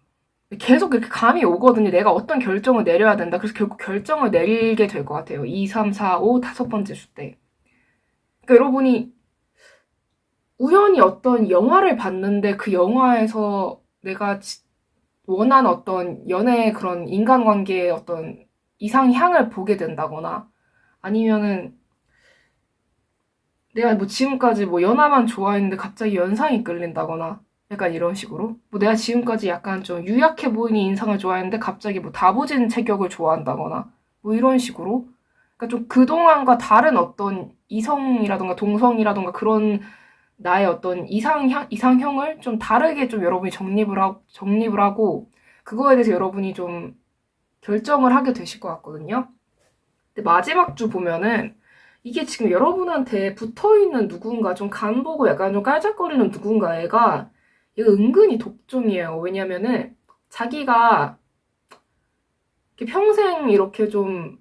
계속 이렇게 감이 오거든요. 내가 어떤 결정을 내려야 된다. 그래서 결국 결정을 내리게 될 것 같아요. 2, 3, 4, 5, 다섯 번째 주 때. 그러니까 여러분이 우연히 어떤 영화를 봤는데 그 영화에서 내가 원한 어떤 연애 그런 인간관계의 어떤 이상향을 보게 된다거나, 아니면은 내가 뭐 지금까지 뭐 연하만 좋아했는데 갑자기 연상이 끌린다거나, 약간 이런 식으로. 뭐 내가 지금까지 약간 좀 유약해 보이는 인상을 좋아했는데 갑자기 뭐 다부진 체격을 좋아한다거나 뭐 이런 식으로. 그러니까 좀 그동안과 다른 어떤 이성이라던가 동성이라던가 그런 나의 어떤 이상형을 좀 다르게 좀 여러분이 정립을 하고 그거에 대해서 여러분이 좀 결정을 하게 되실 것 같거든요. 근데 마지막 주 보면은 이게 지금 여러분한테 붙어 있는 누군가 좀 간 보고 약간 좀 깔짝거리는 누군가가 얘가 은근히 독종이에요. 왜냐면은 자기가 이렇게 평생 이렇게 좀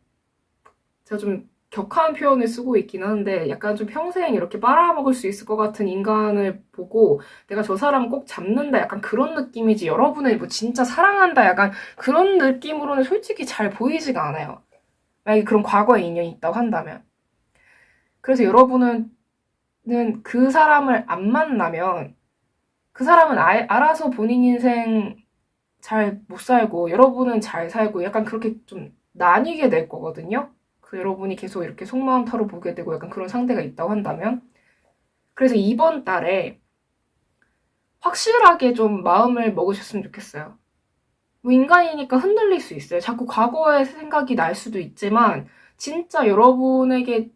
제가 좀 격한 표현을 쓰고 있긴 한데 약간 좀 평생 이렇게 빨아먹을 수 있을 것 같은 인간을 보고 내가 저 사람 꼭 잡는다 약간 그런 느낌이지 여러분을 뭐 진짜 사랑한다 약간 그런 느낌으로는 솔직히 잘 보이지가 않아요. 만약에 그런 과거에 인연이 있다고 한다면. 그래서 여러분은 그 사람을 안 만나면 그 사람은 알아서 본인 인생 잘 못 살고 여러분은 잘 살고 약간 그렇게 좀 나뉘게 될 거거든요. 그 여러분이 계속 이렇게 속마음 털어보게 되고 약간 그런 상대가 있다고 한다면. 그래서 이번 달에 확실하게 좀 마음을 먹으셨으면 좋겠어요. 뭐 인간이니까 흔들릴 수 있어요. 자꾸 과거의 생각이 날 수도 있지만 진짜 여러분에게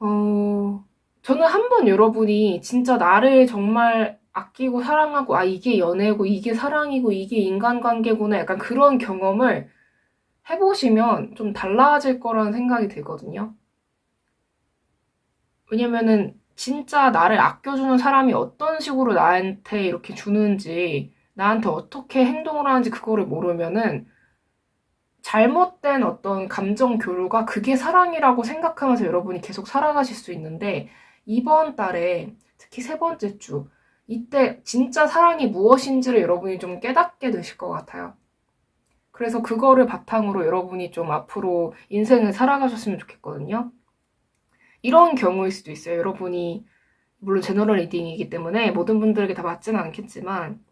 어, 저는 한 번 여러분이 진짜 나를 정말 아끼고 사랑하고, 아, 이게 연애고, 이게 사랑이고, 이게 인간관계구나. 약간 그런 경험을 해보시면 좀 달라질 거라는 생각이 들거든요. 왜냐면은 진짜 나를 아껴주는 사람이 어떤 식으로 나한테 이렇게 주는지, 나한테 어떻게 행동을 하는지 그거를 모르면은 잘못된 어떤 감정 교류가 그게 사랑이라고 생각하면서 여러분이 계속 살아가실 수 있는데 이번 달에 특히 세 번째 주 이때 진짜 사랑이 무엇인지를 여러분이 좀 깨닫게 되실 것 같아요. 그래서 그거를 바탕으로 여러분이 좀 앞으로 인생을 살아가셨으면 좋겠거든요. 이런 경우일 수도 있어요. 여러분이 물론 제너럴 리딩이기 때문에 모든 분들에게 다 맞지는 않겠지만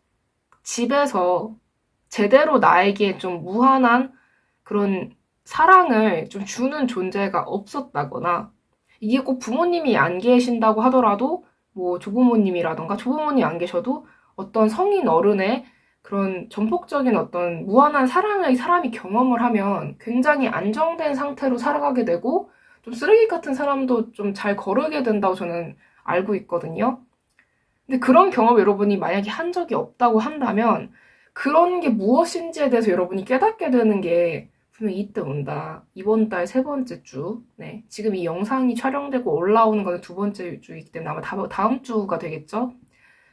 집에서 제대로 나에게 좀 무한한 그런 사랑을 좀 주는 존재가 없었다거나 이게 꼭 부모님이 안 계신다고 하더라도 뭐 조부모님이라던가 조부모님이 안 계셔도 어떤 성인 어른의 그런 전폭적인 어떤 무한한 사랑을 사람이 경험을 하면 굉장히 안정된 상태로 살아가게 되고 좀 쓰레기 같은 사람도 좀 잘 거르게 된다고 저는 알고 있거든요. 근데 그런 경험 여러분이 만약에 한 적이 없다고 한다면 그런 게 무엇인지에 대해서 여러분이 깨닫게 되는 게 분명 이때 온다. 이번 달 세 번째 주. 네. 지금 이 영상이 촬영되고 올라오는 거는 두 번째 주이기 때문에 아마 다음 주가 되겠죠?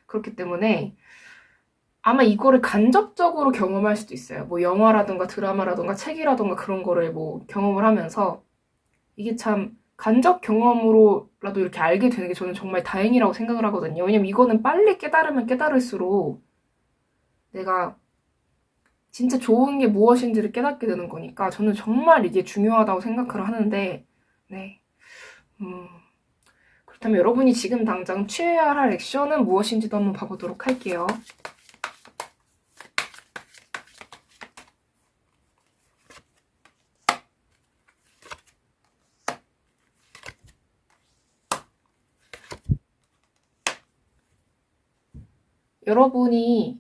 그렇기 때문에 아마 이거를 간접적으로 경험할 수도 있어요. 뭐 영화라든가 드라마라든가 책이라든가 그런 거를 뭐 경험을 하면서 이게 참 간접 경험으로라도 이렇게 알게 되는 게 저는 정말 다행이라고 생각을 하거든요. 왜냐면 이거는 빨리 깨달으면 깨달을수록 내가 진짜 좋은 게 무엇인지를 깨닫게 되는 거니까 저는 정말 이게 중요하다고 생각을 하는데, 네. 음, 그렇다면 여러분이 지금 당장 취해야 할 액션은 무엇인지도 한번 봐보도록 할게요. 여러분이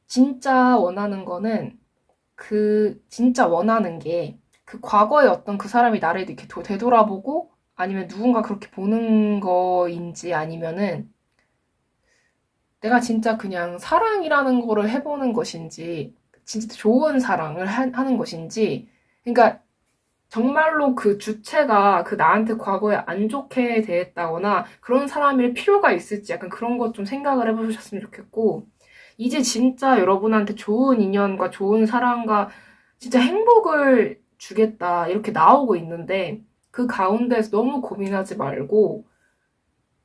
진짜 원하는 거는 진짜 원하는 게 그 과거에 어떤 그 사람이 나를 이렇게 되돌아보고 아니면 누군가 그렇게 보는 거인지 아니면은 내가 진짜 그냥 사랑이라는 거를 해보는 것인지 진짜 좋은 사랑을 하는 것인지 그러니까 정말로 그 주체가 그 나한테 과거에 안 좋게 대했다거나 그런 사람일 필요가 있을지 약간 그런 것 좀 생각을 해보셨으면 좋겠고 이제 진짜 여러분한테 좋은 인연과 좋은 사랑과 진짜 행복을 주겠다 이렇게 나오고 있는데 그 가운데서 너무 고민하지 말고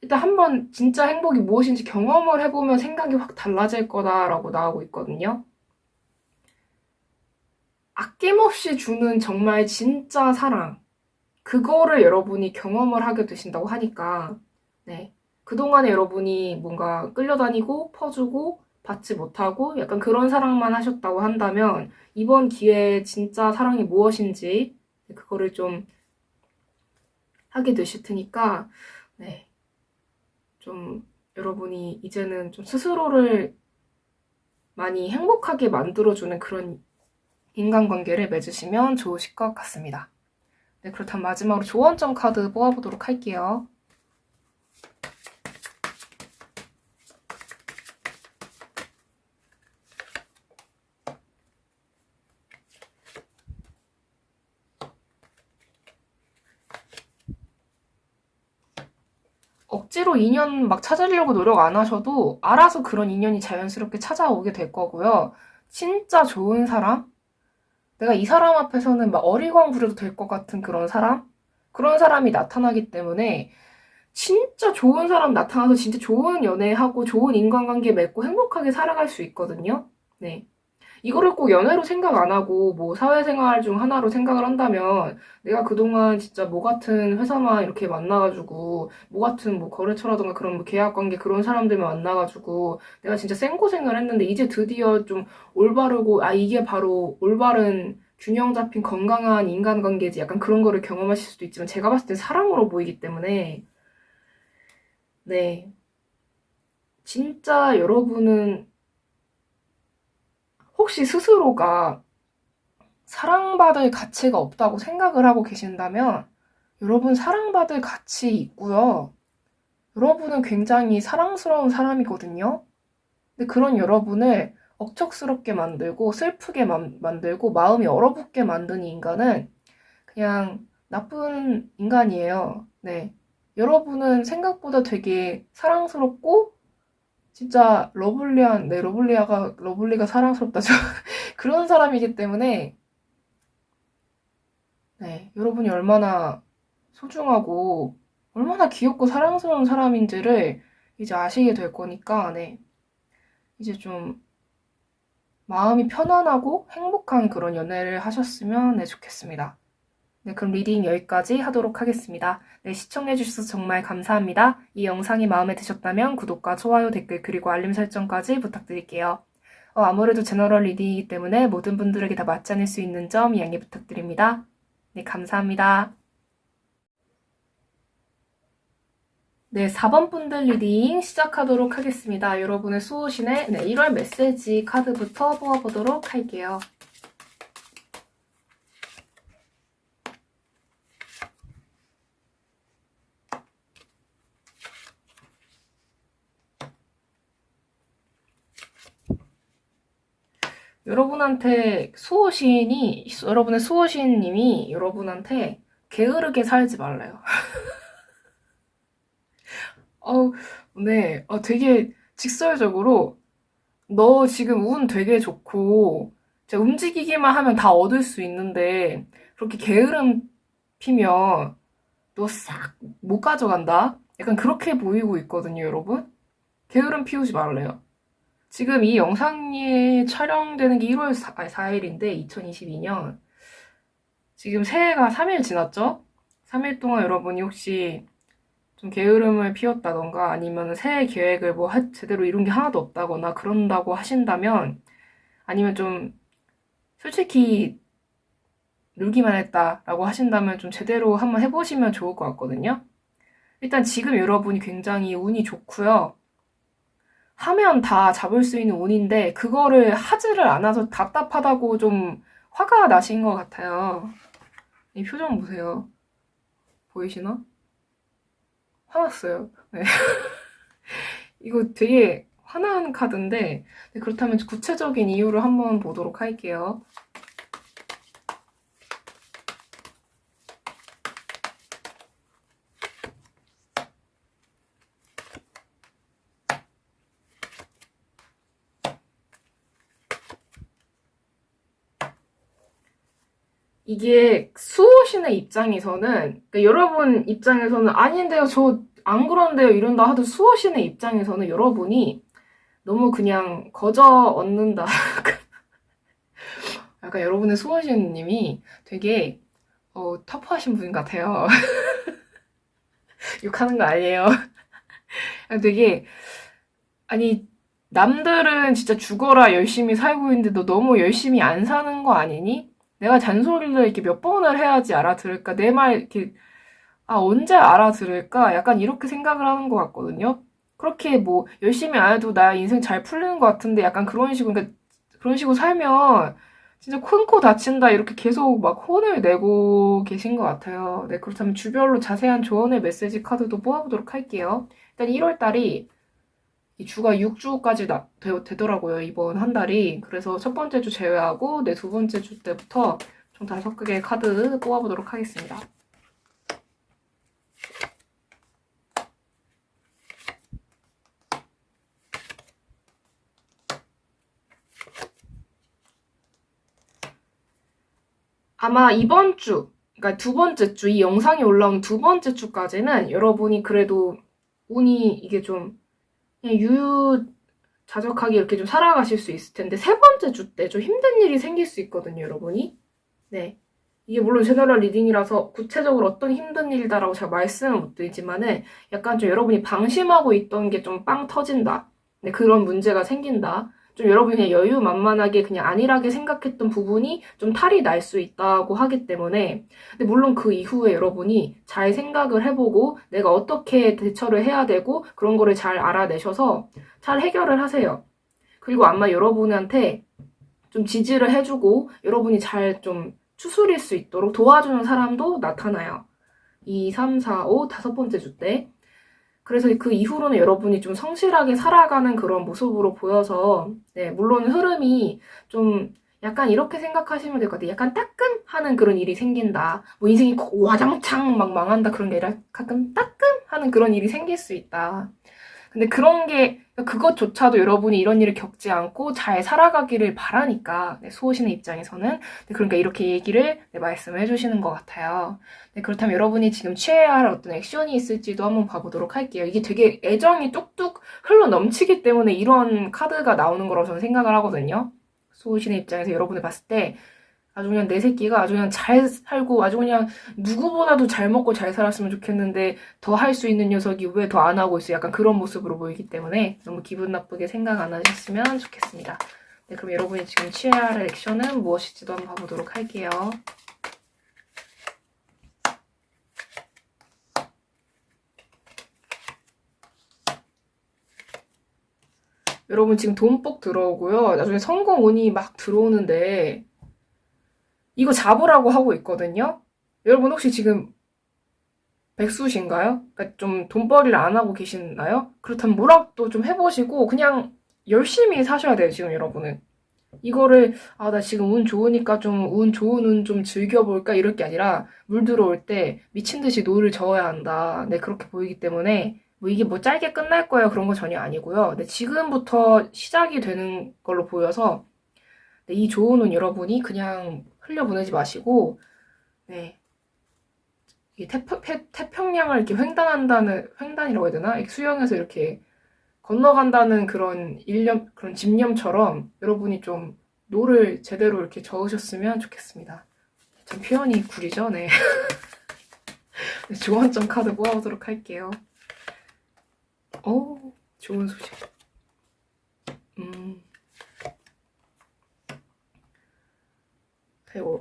일단 한번 진짜 행복이 무엇인지 경험을 해보면 생각이 확 달라질 거다라고 나오고 있거든요. 아낌없이 주는 정말 진짜 사랑. 그거를 여러분이 경험을 하게 되신다고 하니까, 네. 그동안에 여러분이 뭔가 끌려다니고 퍼주고 받지 못하고 약간 그런 사랑만 하셨다고 한다면 이번 기회에 진짜 사랑이 무엇인지 그거를 좀 하게 되실 테니까, 네. 좀 여러분이 이제는 좀 스스로를 많이 행복하게 만들어주는 그런 인간관계를 맺으시면 좋으실 것 같습니다. 네, 그렇다면 마지막으로 조언점 카드 뽑아보도록 할게요. 억지로 인연 막 찾으려고 노력 안 하셔도 알아서 그런 인연이 자연스럽게 찾아오게 될 거고요. 진짜 좋은 사람? 내가 이 사람 앞에서는 막 어리광 부려도 될 것 같은 그런 사람? 그런 사람이 나타나기 때문에 진짜 좋은 사람 나타나서 진짜 좋은 연애하고 좋은 인간관계 맺고 행복하게 살아갈 수 있거든요. 네. 이거를 꼭 연애로 생각 안 하고 뭐 사회생활 중 하나로 생각을 한다면 내가 그동안 진짜 뭐 같은 회사만 이렇게 만나가지고 뭐 같은 뭐 거래처라던가 그런 뭐 계약관계 그런 사람들만 만나가지고 내가 진짜 생고생을 했는데 이제 드디어 좀 올바르고 아 이게 바로 올바른 균형 잡힌 건강한 인간관계지 약간 그런 거를 경험하실 수도 있지만 제가 봤을 때 사랑으로 보이기 때문에 네 진짜 여러분은 혹시 스스로가 사랑받을 가치가 없다고 생각을 하고 계신다면 여러분 사랑받을 가치 있고요. 여러분은 굉장히 사랑스러운 사람이거든요. 근데 그런 여러분을 억척스럽게 만들고 슬프게 만들고 마음이 얼어붙게 만드는 인간은 그냥 나쁜 인간이에요. 네. 여러분은 생각보다 되게 사랑스럽고 진짜 러블리한, 네, 러블리가 사랑스럽다죠. 그런 사람이기 때문에 네, 여러분이 얼마나 소중하고 얼마나 귀엽고 사랑스러운 사람인지를 이제 아시게 될 거니까, 네. 이제 좀 마음이 편안하고 행복한 그런 연애를 하셨으면 네, 좋겠습니다. 네, 그럼 리딩 여기까지 하도록 하겠습니다. 네, 시청해주셔서 정말 감사합니다. 이 영상이 마음에 드셨다면 구독과 좋아요, 댓글, 그리고 알림 설정까지 부탁드릴게요. 아무래도 제너럴 리딩이기 때문에 모든 분들에게 다 맞지 않을 수 있는 점 양해 부탁드립니다. 네, 감사합니다. 네, 4번 분들 리딩 시작하도록 하겠습니다. 여러분의 수호신의 1월 메시지 카드부터 뽑아보도록 할게요. 여러분의 수호신님이 여러분한테 게으르게 살지 말래요. 네, 되게 직설적으로 너 지금 운 되게 좋고 진짜 움직이기만 하면 다 얻을 수 있는데 그렇게 게으름 피면 너 싹 못 가져간다? 약간 그렇게 보이고 있거든요, 여러분. 게으름 피우지 말래요. 지금 이 영상이 촬영되는 게 1월 4일인데 2022년 지금 새해가 3일 지났죠? 3일 동안 여러분이 혹시 좀 게으름을 피웠다던가 아니면 새해 계획을 뭐 제대로 이룬 게 하나도 없다거나 그런다고 하신다면 아니면 좀 솔직히 놀기만 했다라고 하신다면 좀 제대로 한번 해보시면 좋을 것 같거든요. 일단 지금 여러분이 굉장히 운이 좋고요. 하면 다 잡을 수 있는 운인데 그거를 하지를 않아서 답답하다고 좀 화가 나신 것 같아요. 이 표정 보세요. 보이시나? 화났어요. 네. 이거 되게 화나는 카드인데 그렇다면 구체적인 이유를 한번 보도록 할게요. 이게 수호신의 입장에서는 그러니까 여러분 입장에서는 아닌데요 저 안 그런데요 이런다 하도 수호신의 입장에서는 여러분이 너무 그냥 거저 얻는다 약간 여러분의 수호신님이 되게 터프하신 분 같아요. 욕하는 거 아니에요. 되게 아니 남들은 진짜 죽어라 열심히 살고 있는데 너 너무 열심히 안 사는 거 아니니? 내가 잔소리를 이렇게 몇 번을 해야지 알아들을까? 내 말 이렇게 언제 알아들을까? 약간 이렇게 생각을 하는 것 같거든요. 그렇게 뭐 열심히 안 해도 나 인생 잘 풀리는 것 같은데 약간 그런 식으로, 그러니까 그런 식으로 살면 진짜 큰 코 다친다 이렇게 계속 막 혼을 내고 계신 것 같아요. 네, 그렇다면 주별로 자세한 조언의 메시지 카드도 뽑아보도록 할게요. 일단 1월 달이 이 주가 6주까지 되더라고요, 이번 한 달이. 그래서 첫 번째 주 제외하고 네, 두 번째 주 때부터 총 5개의 카드 뽑아보도록 하겠습니다. 아마 이번 주, 그러니까 두 번째 주, 이 영상이 올라온 두 번째 주까지는 여러분이 그래도 운이 이게 좀 그냥 유유자적하게 이렇게 좀 살아가실 수 있을 텐데 세 번째 주 때 좀 힘든 일이 생길 수 있거든요, 여러분이. 네. 이게 물론 제너럴 리딩이라서 구체적으로 어떤 힘든 일이다라고 제가 말씀을 못 드리지만은 약간 좀 여러분이 방심하고 있던 게 좀 빵 터진다. 네, 그런 문제가 생긴다. 좀 여러분이 그냥 여유만만하게 그냥 안일하게 생각했던 부분이 좀 탈이 날 수 있다고 하기 때문에 근데 물론 그 이후에 여러분이 잘 생각을 해보고 내가 어떻게 대처를 해야 되고 그런 거를 잘 알아내셔서 잘 해결을 하세요. 그리고 아마 여러분한테 좀 지지를 해주고 여러분이 잘 좀 추스릴 수 있도록 도와주는 사람도 나타나요. 2, 3, 4, 5, 다섯 번째 주 때. 그래서 그 이후로는 여러분이 좀 성실하게 살아가는 그런 모습으로 보여서, 네, 물론 흐름이 좀 약간 이렇게 생각하시면 될 것 같아요. 약간 따끔하는 그런 일이 생긴다. 뭐 인생이 와장창 막 망한다 그런 게 아니라 가끔 따끔하는 그런 일이 생길 수 있다. 근데 그런 게 그것조차도 여러분이 이런 일을 겪지 않고 잘 살아가기를 바라니까 네, 수호신의 입장에서는 네, 그러니까 이렇게 얘기를 네, 말씀을 해주시는 것 같아요. 네, 그렇다면 여러분이 지금 취해야 할 어떤 액션이 있을지도 한번 봐보도록 할게요. 이게 되게 애정이 뚝뚝 흘러 넘치기 때문에 이런 카드가 나오는 거라고 저는 생각을 하거든요. 수호신의 입장에서 여러분을 봤을 때 아주 그냥 내 새끼가 아주 그냥 잘 살고 아주 그냥 누구보다도 잘 먹고 잘 살았으면 좋겠는데 더 할 수 있는 녀석이 왜 더 안 하고 있어? 약간 그런 모습으로 보이기 때문에 너무 기분 나쁘게 생각 안 하셨으면 좋겠습니다. 네, 그럼 여러분이 지금 취해야 할 액션은 무엇일지도 한번 봐보도록 할게요. 여러분 지금 돈복 들어오고요. 나중에 성공운이 막 들어오는데 이거 잡으라고 하고 있거든요. 여러분 혹시 지금 백수신가요? 그러니까 좀 돈벌이를 안 하고 계시나요? 그렇다면 뭐라도 좀 해보시고 그냥 열심히 사셔야 돼요, 지금 여러분은. 이거를 나 지금 운 좋으니까 좀 운 좋은 운 좀 즐겨볼까 이럴 게 아니라 물 들어올 때 미친 듯이 노를 저어야 한다. 네, 그렇게 보이기 때문에 뭐 이게 뭐 짧게 끝날 거예요 그런 건 전혀 아니고요. 네, 지금부터 시작이 되는 걸로 보여서 네, 이 좋은 운 여러분이 그냥 흘려보내지 마시고 네, 이 태평양을 이렇게 횡단이라고 해야 되나? 수영해서 이렇게 건너간다는 그런 그런 집념처럼 여러분이 좀 노를 제대로 이렇게 저으셨으면 좋겠습니다. 참 표현이 구리죠? 네. 네, 조언점 카드 뽑아보도록 할게요. 오, 좋은 소식. 아이고.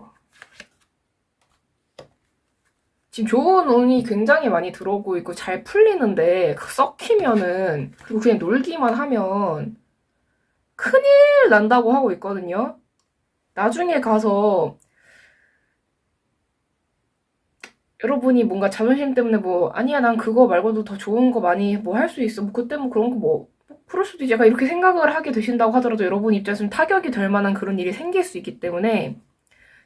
지금 좋은 운이 굉장히 많이 들어오고 있고 잘 풀리는데 썩히면은 그리고 그냥 놀기만 하면 큰일 난다고 하고 있거든요. 나중에 가서 여러분이 뭔가 자존심 때문에 뭐 아니야 난 그거 말고도 더 좋은 거 많이 뭐 할 수 있어 뭐 그때 뭐 그런 거 뭐 그럴 수도 있지 약간 이렇게 생각을 하게 되신다고 하더라도 여러분 입장에서는 타격이 될 만한 그런 일이 생길 수 있기 때문에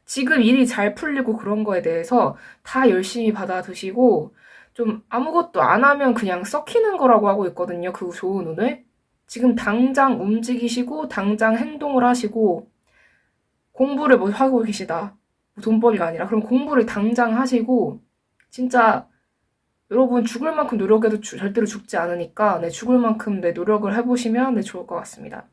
지금 일이 잘 풀리고 그런 거에 대해서 다 열심히 받아드시고 좀 아무것도 안 하면 그냥 썩히는 거라고 하고 있거든요. 그 좋은 운을. 지금 당장 움직이시고 당장 행동을 하시고 공부를 뭐 하고 계시다. 돈벌이가 아니라 그럼 공부를 당장 하시고 진짜 여러분 죽을 만큼 노력해도 절대로 죽지 않으니까 네, 죽을 만큼 네, 노력을 해보시면 네, 좋을 것 같습니다.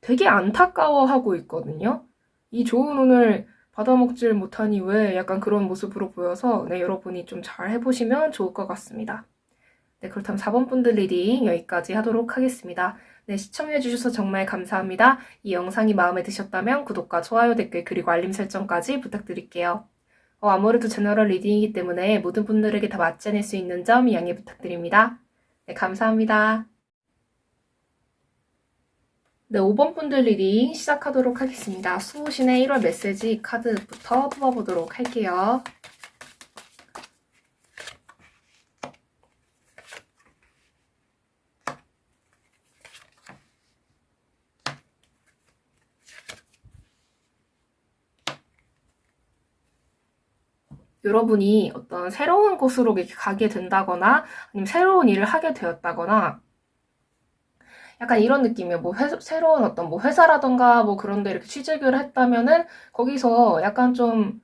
되게 안타까워하고 있거든요. 이 좋은 운을 받아먹질 못하니 왜 약간 그런 모습으로 보여서 네, 여러분이 좀 잘 해보시면 좋을 것 같습니다. 네, 그렇다면 4번 분들 리딩 여기까지 하도록 하겠습니다. 네, 시청해주셔서 정말 감사합니다. 이 영상이 마음에 드셨다면 구독과 좋아요, 댓글, 그리고 알림 설정까지 부탁드릴게요. 아무래도 제너럴 리딩이기 때문에 모든 분들에게 다 맞지 않을 수 있는 점 양해 부탁드립니다. 네, 감사합니다. 네, 5번 분들 리딩 시작하도록 하겠습니다. 수호신의 1월 메시지 카드부터 뽑아보도록 할게요. 여러분이 어떤 새로운 곳으로 이렇게 가게 된다거나 아니면 새로운 일을 하게 되었다거나 약간 이런 느낌이에요. 뭐 새로운 어떤 뭐 회사라던가 뭐 그런 데 이렇게 취직을 했다면은 거기서 약간 좀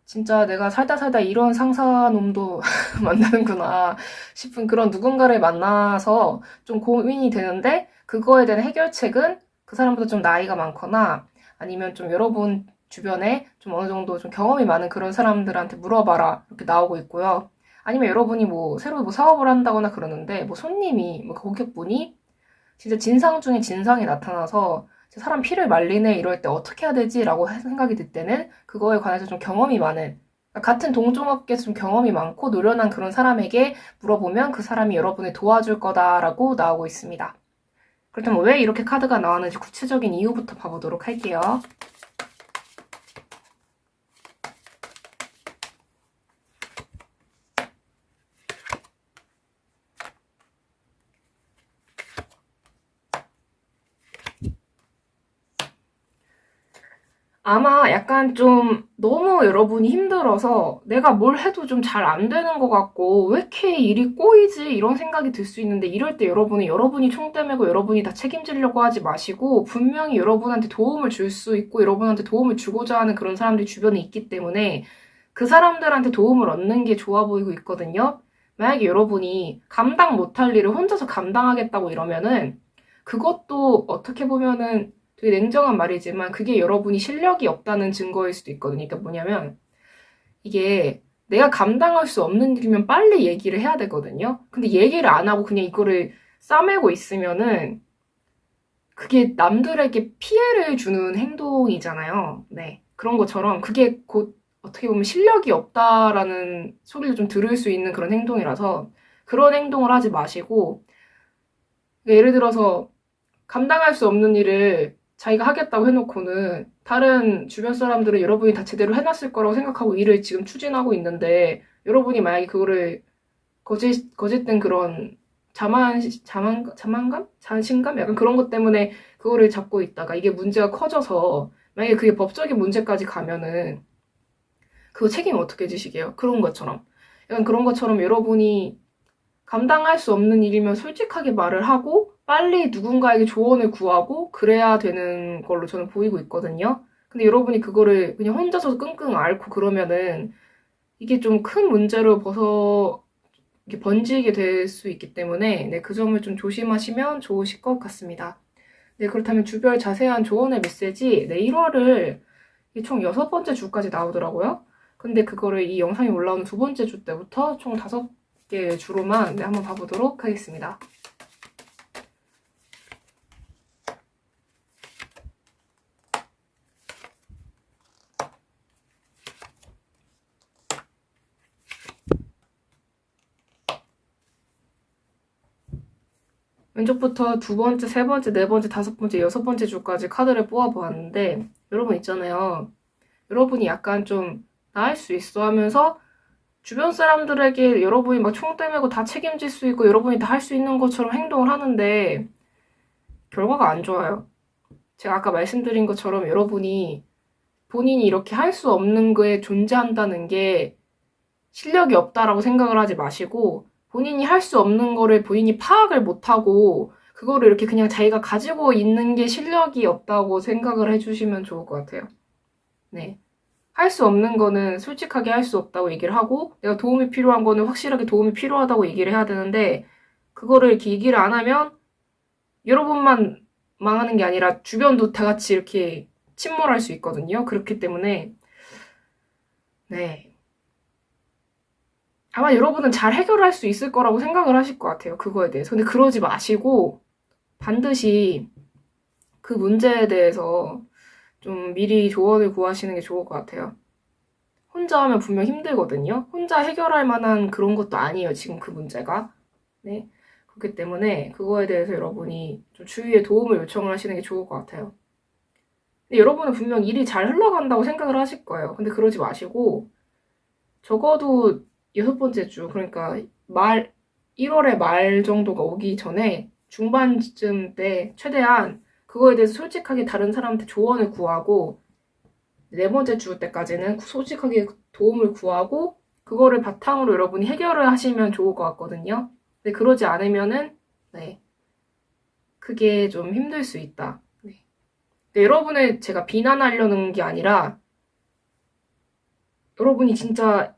진짜 내가 살다 살다 이런 상사놈도 만나는구나 싶은 그런 누군가를 만나서 좀 고민이 되는데 그거에 대한 해결책은 그 사람보다 좀 나이가 많거나 아니면 좀 여러분 주변에 좀 어느 정도 좀 경험이 많은 그런 사람들한테 물어봐라 이렇게 나오고 있고요. 아니면 여러분이 뭐 새로 뭐 사업을 한다거나 그러는데 뭐 손님이 뭐 고객분이 진짜 진상 중에 진상이 나타나서 사람 피를 말리네 이럴 때 어떻게 해야 되지? 라고 생각이 들 때는 그거에 관해서 좀 경험이 많은 그러니까 같은 동종업계에서 좀 경험이 많고 노련한 그런 사람에게 물어보면 그 사람이 여러분을 도와줄 거다라고 나오고 있습니다. 그렇다면 왜 이렇게 카드가 나왔는지 구체적인 이유부터 봐보도록 할게요. 아마 약간 좀 너무 여러분이 힘들어서 내가 뭘 해도 좀 잘 안 되는 것 같고 왜 이렇게 일이 꼬이지 이런 생각이 들 수 있는데 이럴 때 여러분이 총대 메고 여러분이 다 책임지려고 하지 마시고 분명히 여러분한테 도움을 줄 수 있고 여러분한테 도움을 주고자 하는 그런 사람들이 주변에 있기 때문에 그 사람들한테 도움을 얻는 게 좋아 보이고 있거든요. 만약에 여러분이 감당 못할 일을 혼자서 감당하겠다고 이러면은 그것도 어떻게 보면은 되게 냉정한 말이지만 그게 여러분이 실력이 없다는 증거일 수도 있거든요. 그러니까 뭐냐면 이게 내가 감당할 수 없는 일이면 빨리 얘기를 해야 되거든요. 근데 얘기를 안 하고 그냥 이거를 싸매고 있으면은 그게 남들에게 피해를 주는 행동이잖아요. 네. 그런 것처럼 그게 곧 어떻게 보면 실력이 없다라는 소리를 좀 들을 수 있는 그런 행동이라서 그런 행동을 하지 마시고 예를 들어서 감당할 수 없는 일을 자기가 하겠다고 해놓고는 다른 주변 사람들은 여러분이 다 제대로 해놨을 거라고 생각하고 일을 지금 추진하고 있는데 여러분이 만약에 그거를 거짓된 그런 자만감? 자신감? 약간 그런 것 때문에 그거를 잡고 있다가 이게 문제가 커져서 만약에 그게 법적인 문제까지 가면은 그거 책임 어떻게 지시게요? 그런 것처럼. 약간 그런 것처럼 여러분이 감당할 수 없는 일이면 솔직하게 말을 하고 빨리 누군가에게 조언을 구하고 그래야 되는 걸로 저는 보이고 있거든요. 근데 여러분이 그거를 그냥 혼자서 끙끙 앓고 그러면은 이게 좀 큰 문제로 이렇게 번지게 될 수 있기 때문에 네, 그 점을 좀 조심하시면 좋으실 것 같습니다. 네, 그렇다면 주별 자세한 조언의 메시지 네, 1월을 총 6번째 주까지 나오더라고요. 근데 그거를 이 영상이 올라오는 두 번째 주 때부터 총 5개 주로만 네, 한번 봐보도록 하겠습니다. 왼쪽부터 두 번째, 세 번째, 네 번째, 다섯 번째, 여섯 번째 주까지 카드를 뽑아보았는데 여러분 있잖아요. 여러분이 약간 좀 나 할 수 있어 하면서 주변 사람들에게 여러분이 막 총대 메고 다 책임질 수 있고 여러분이 다 할 수 있는 것처럼 행동을 하는데 결과가 안 좋아요. 제가 아까 말씀드린 것처럼 여러분이 본인이 이렇게 할 수 없는 거에 존재한다는 게 실력이 없다라고 생각을 하지 마시고 본인이 할 수 없는 거를 본인이 파악을 못하고 그거를 이렇게 그냥 자기가 가지고 있는 게 실력이 없다고 생각을 해주시면 좋을 것 같아요. 네. 할 수 없는 거는 솔직하게 할 수 없다고 얘기를 하고 내가 도움이 필요한 거는 확실하게 도움이 필요하다고 얘기를 해야 되는데 그거를 이렇게 얘기를 안 하면 여러분만 망하는 게 아니라 주변도 다 같이 이렇게 침몰할 수 있거든요. 그렇기 때문에 네. 아마 여러분은 잘 해결할 수 있을 거라고 생각을 하실 것 같아요. 그거에 대해서. 근데 그러지 마시고 반드시 그 문제에 대해서 좀 미리 조언을 구하시는 게 좋을 것 같아요. 혼자 하면 분명 힘들거든요. 혼자 해결할 만한 그런 것도 아니에요. 지금 그 문제가. 네. 그렇기 때문에 그거에 대해서 여러분이 좀 주위에 도움을 요청을 하시는 게 좋을 것 같아요. 근데 여러분은 분명 일이 잘 흘러간다고 생각을 하실 거예요. 근데 그러지 마시고 적어도 6번째 주, 그러니까 1월의 말 정도가 오기 전에 중반쯤 때 최대한 그거에 대해서 솔직하게 다른 사람한테 조언을 구하고 4번째 주 때까지는 솔직하게 도움을 구하고 그거를 바탕으로 여러분이 해결을 하시면 좋을 것 같거든요. 근데 그러지 않으면은 네, 그게 좀 힘들 수 있다. 네. 근데 여러분을 제가 비난하려는 게 아니라 여러분이 진짜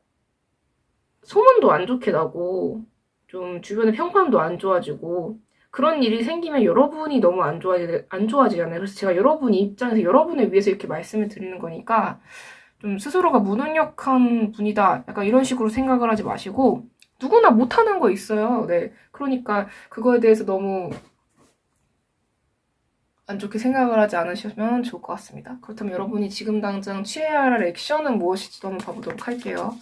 소문도 안 좋게 나고 좀 주변의 평판도 안 좋아지고 그런 일이 생기면 여러분이 너무 안 좋아지잖아요. 그래서 제가 여러분 입장에서 여러분을 위해서 이렇게 말씀을 드리는 거니까 좀 스스로가 무능력한 분이다. 약간 이런 식으로 생각을 하지 마시고 누구나 못하는 거 있어요. 네. 그러니까 그거에 대해서 너무 안 좋게 생각을 하지 않으시면 좋을 것 같습니다. 그렇다면 여러분이 지금 당장 취해야 할 액션은 무엇일지도 한번 봐보도록 할게요.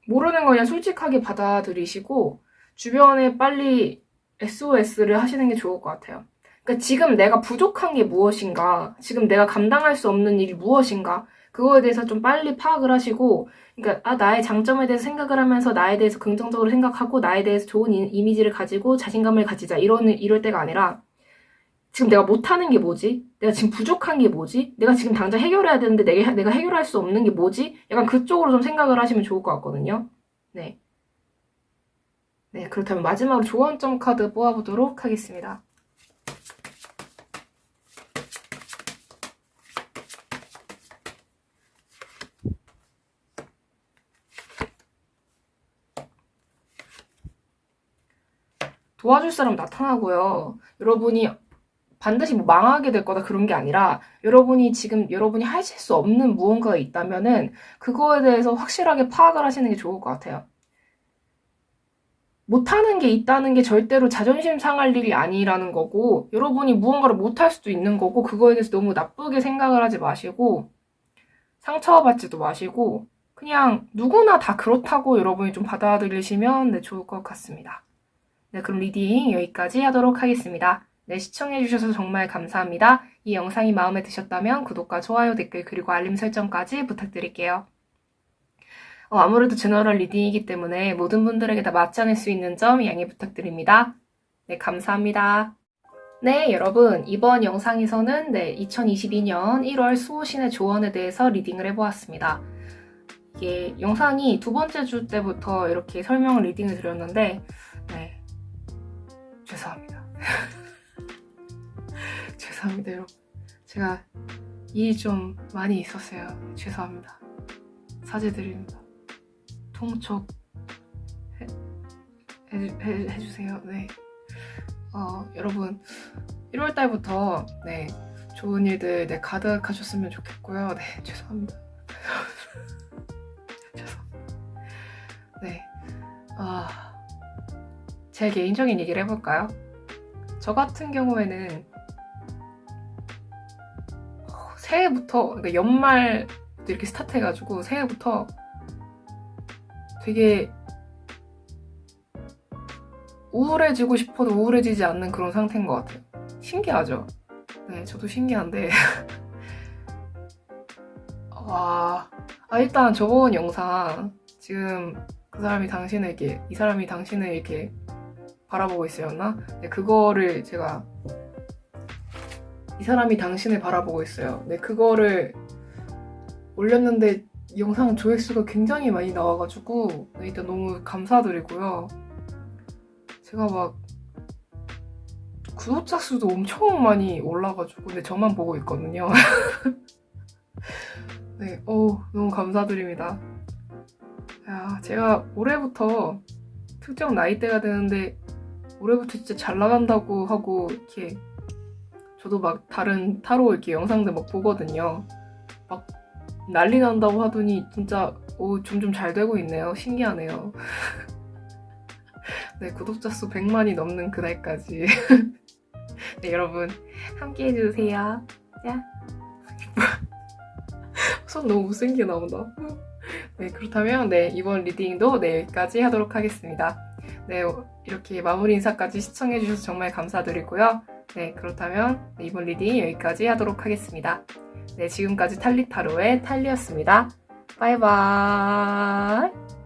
모르는 거 그냥 솔직하게 받아들이시고 주변에 빨리 SOS를 하시는 게 좋을 것 같아요. 그러니까 지금 내가 부족한 게 무엇인가, 지금 내가 감당할 수 없는 일이 무엇인가, 그거에 대해서 좀 빨리 파악을 하시고, 그러니까 나의 장점에 대해서 생각을 하면서 나에 대해서 긍정적으로 생각하고 나에 대해서 좋은 이미지를 가지고 자신감을 가지자 이럴 때가 아니라 지금 내가 못하는 게 뭐지? 내가 지금 부족한 게 뭐지? 내가 지금 당장 해결해야 되는데 내가 해결할 수 없는 게 뭐지? 약간 그쪽으로 좀 생각을 하시면 좋을 것 같거든요. 네. 네, 그렇다면 마지막으로 조언점 카드 뽑아보도록 하겠습니다. 도와줄 사람 나타나고요. 여러분이 반드시 뭐 망하게 될 거다 그런 게 아니라 여러분이 하실 수 없는 무언가가 있다면은 그거에 대해서 확실하게 파악을 하시는 게 좋을 것 같아요. 못하는 게 있다는 게 절대로 자존심 상할 일이 아니라는 거고 여러분이 무언가를 못할 수도 있는 거고 그거에 대해서 너무 나쁘게 생각을 하지 마시고 상처받지도 마시고 그냥 누구나 다 그렇다고 여러분이 좀 받아들이시면 네, 좋을 것 같습니다. 네, 그럼 리딩 여기까지 하도록 하겠습니다. 네, 시청해주셔서 정말 감사합니다. 이 영상이 마음에 드셨다면 구독과 좋아요, 댓글, 그리고 알림 설정까지 부탁드릴게요. 아무래도 제너럴 리딩이기 때문에 모든 분들에게 다 맞지 않을 수 있는 점 양해 부탁드립니다. 네, 감사합니다. 네, 여러분, 이번 영상에서는 2022년 1월 수호신의 조언에 대해서 리딩을 해보았습니다. 이게 영상이 2번째 주 때부터 이렇게 설명을 리딩을 드렸는데 네, 죄송합니다. 죄송합니다, 여러분. 제가 일이 좀 많이 있었어요. 죄송합니다. 사죄드립니다. 통촉 해주세요. 네. 여러분 1월달부터 네 좋은 일들 가득하셨으면 좋겠고요. 네, 죄송합니다. 죄송합니다. 네. 제 개인적인 얘기를 해볼까요? 저 같은 경우에는 새해부터, 그러니까 연말 이렇게 스타트해가지고 새해부터 되게 우울해지고 싶어도 우울해지지 않는 그런 상태인 것 같아요. 신기하죠? 네, 저도 신기한데 일단 저번 영상 지금 이 사람이 당신을 이렇게 바라보고 있어였나? 네, 그거를 제가 이 사람이 당신을 바라보고 있어요. 네, 그거를 올렸는데 영상 조회수가 굉장히 많이 나와가지고 네, 일단 너무 감사드리고요. 제가 막 구독자 수도 엄청 많이 올라가지고 근데 저만 보고 있거든요. 네, 너무 감사드립니다. 야, 제가 올해부터 특정 나이대가 되는데 올해부터 진짜 잘 나간다고 하고 이렇게 저도 막 다른 타로 이렇게 영상들 막 보거든요. 막 난리 난다고 하더니 진짜 점점 잘 되고 있네요. 신기하네요. 네, 구독자 수 100만이 넘는 그날까지 네, 여러분 함께 해주세요. 자. 손 너무 못생겨 나온다. 네, 그렇다면 네, 이번 리딩도 네, 여기까지 하도록 하겠습니다. 네, 이렇게 마무리 인사까지 시청해주셔서 정말 감사드리고요. 네, 그렇다면 네, 이번 리딩 여기까지 하도록 하겠습니다. 네, 지금까지 탈리타로의 탈리였습니다. 바이바이.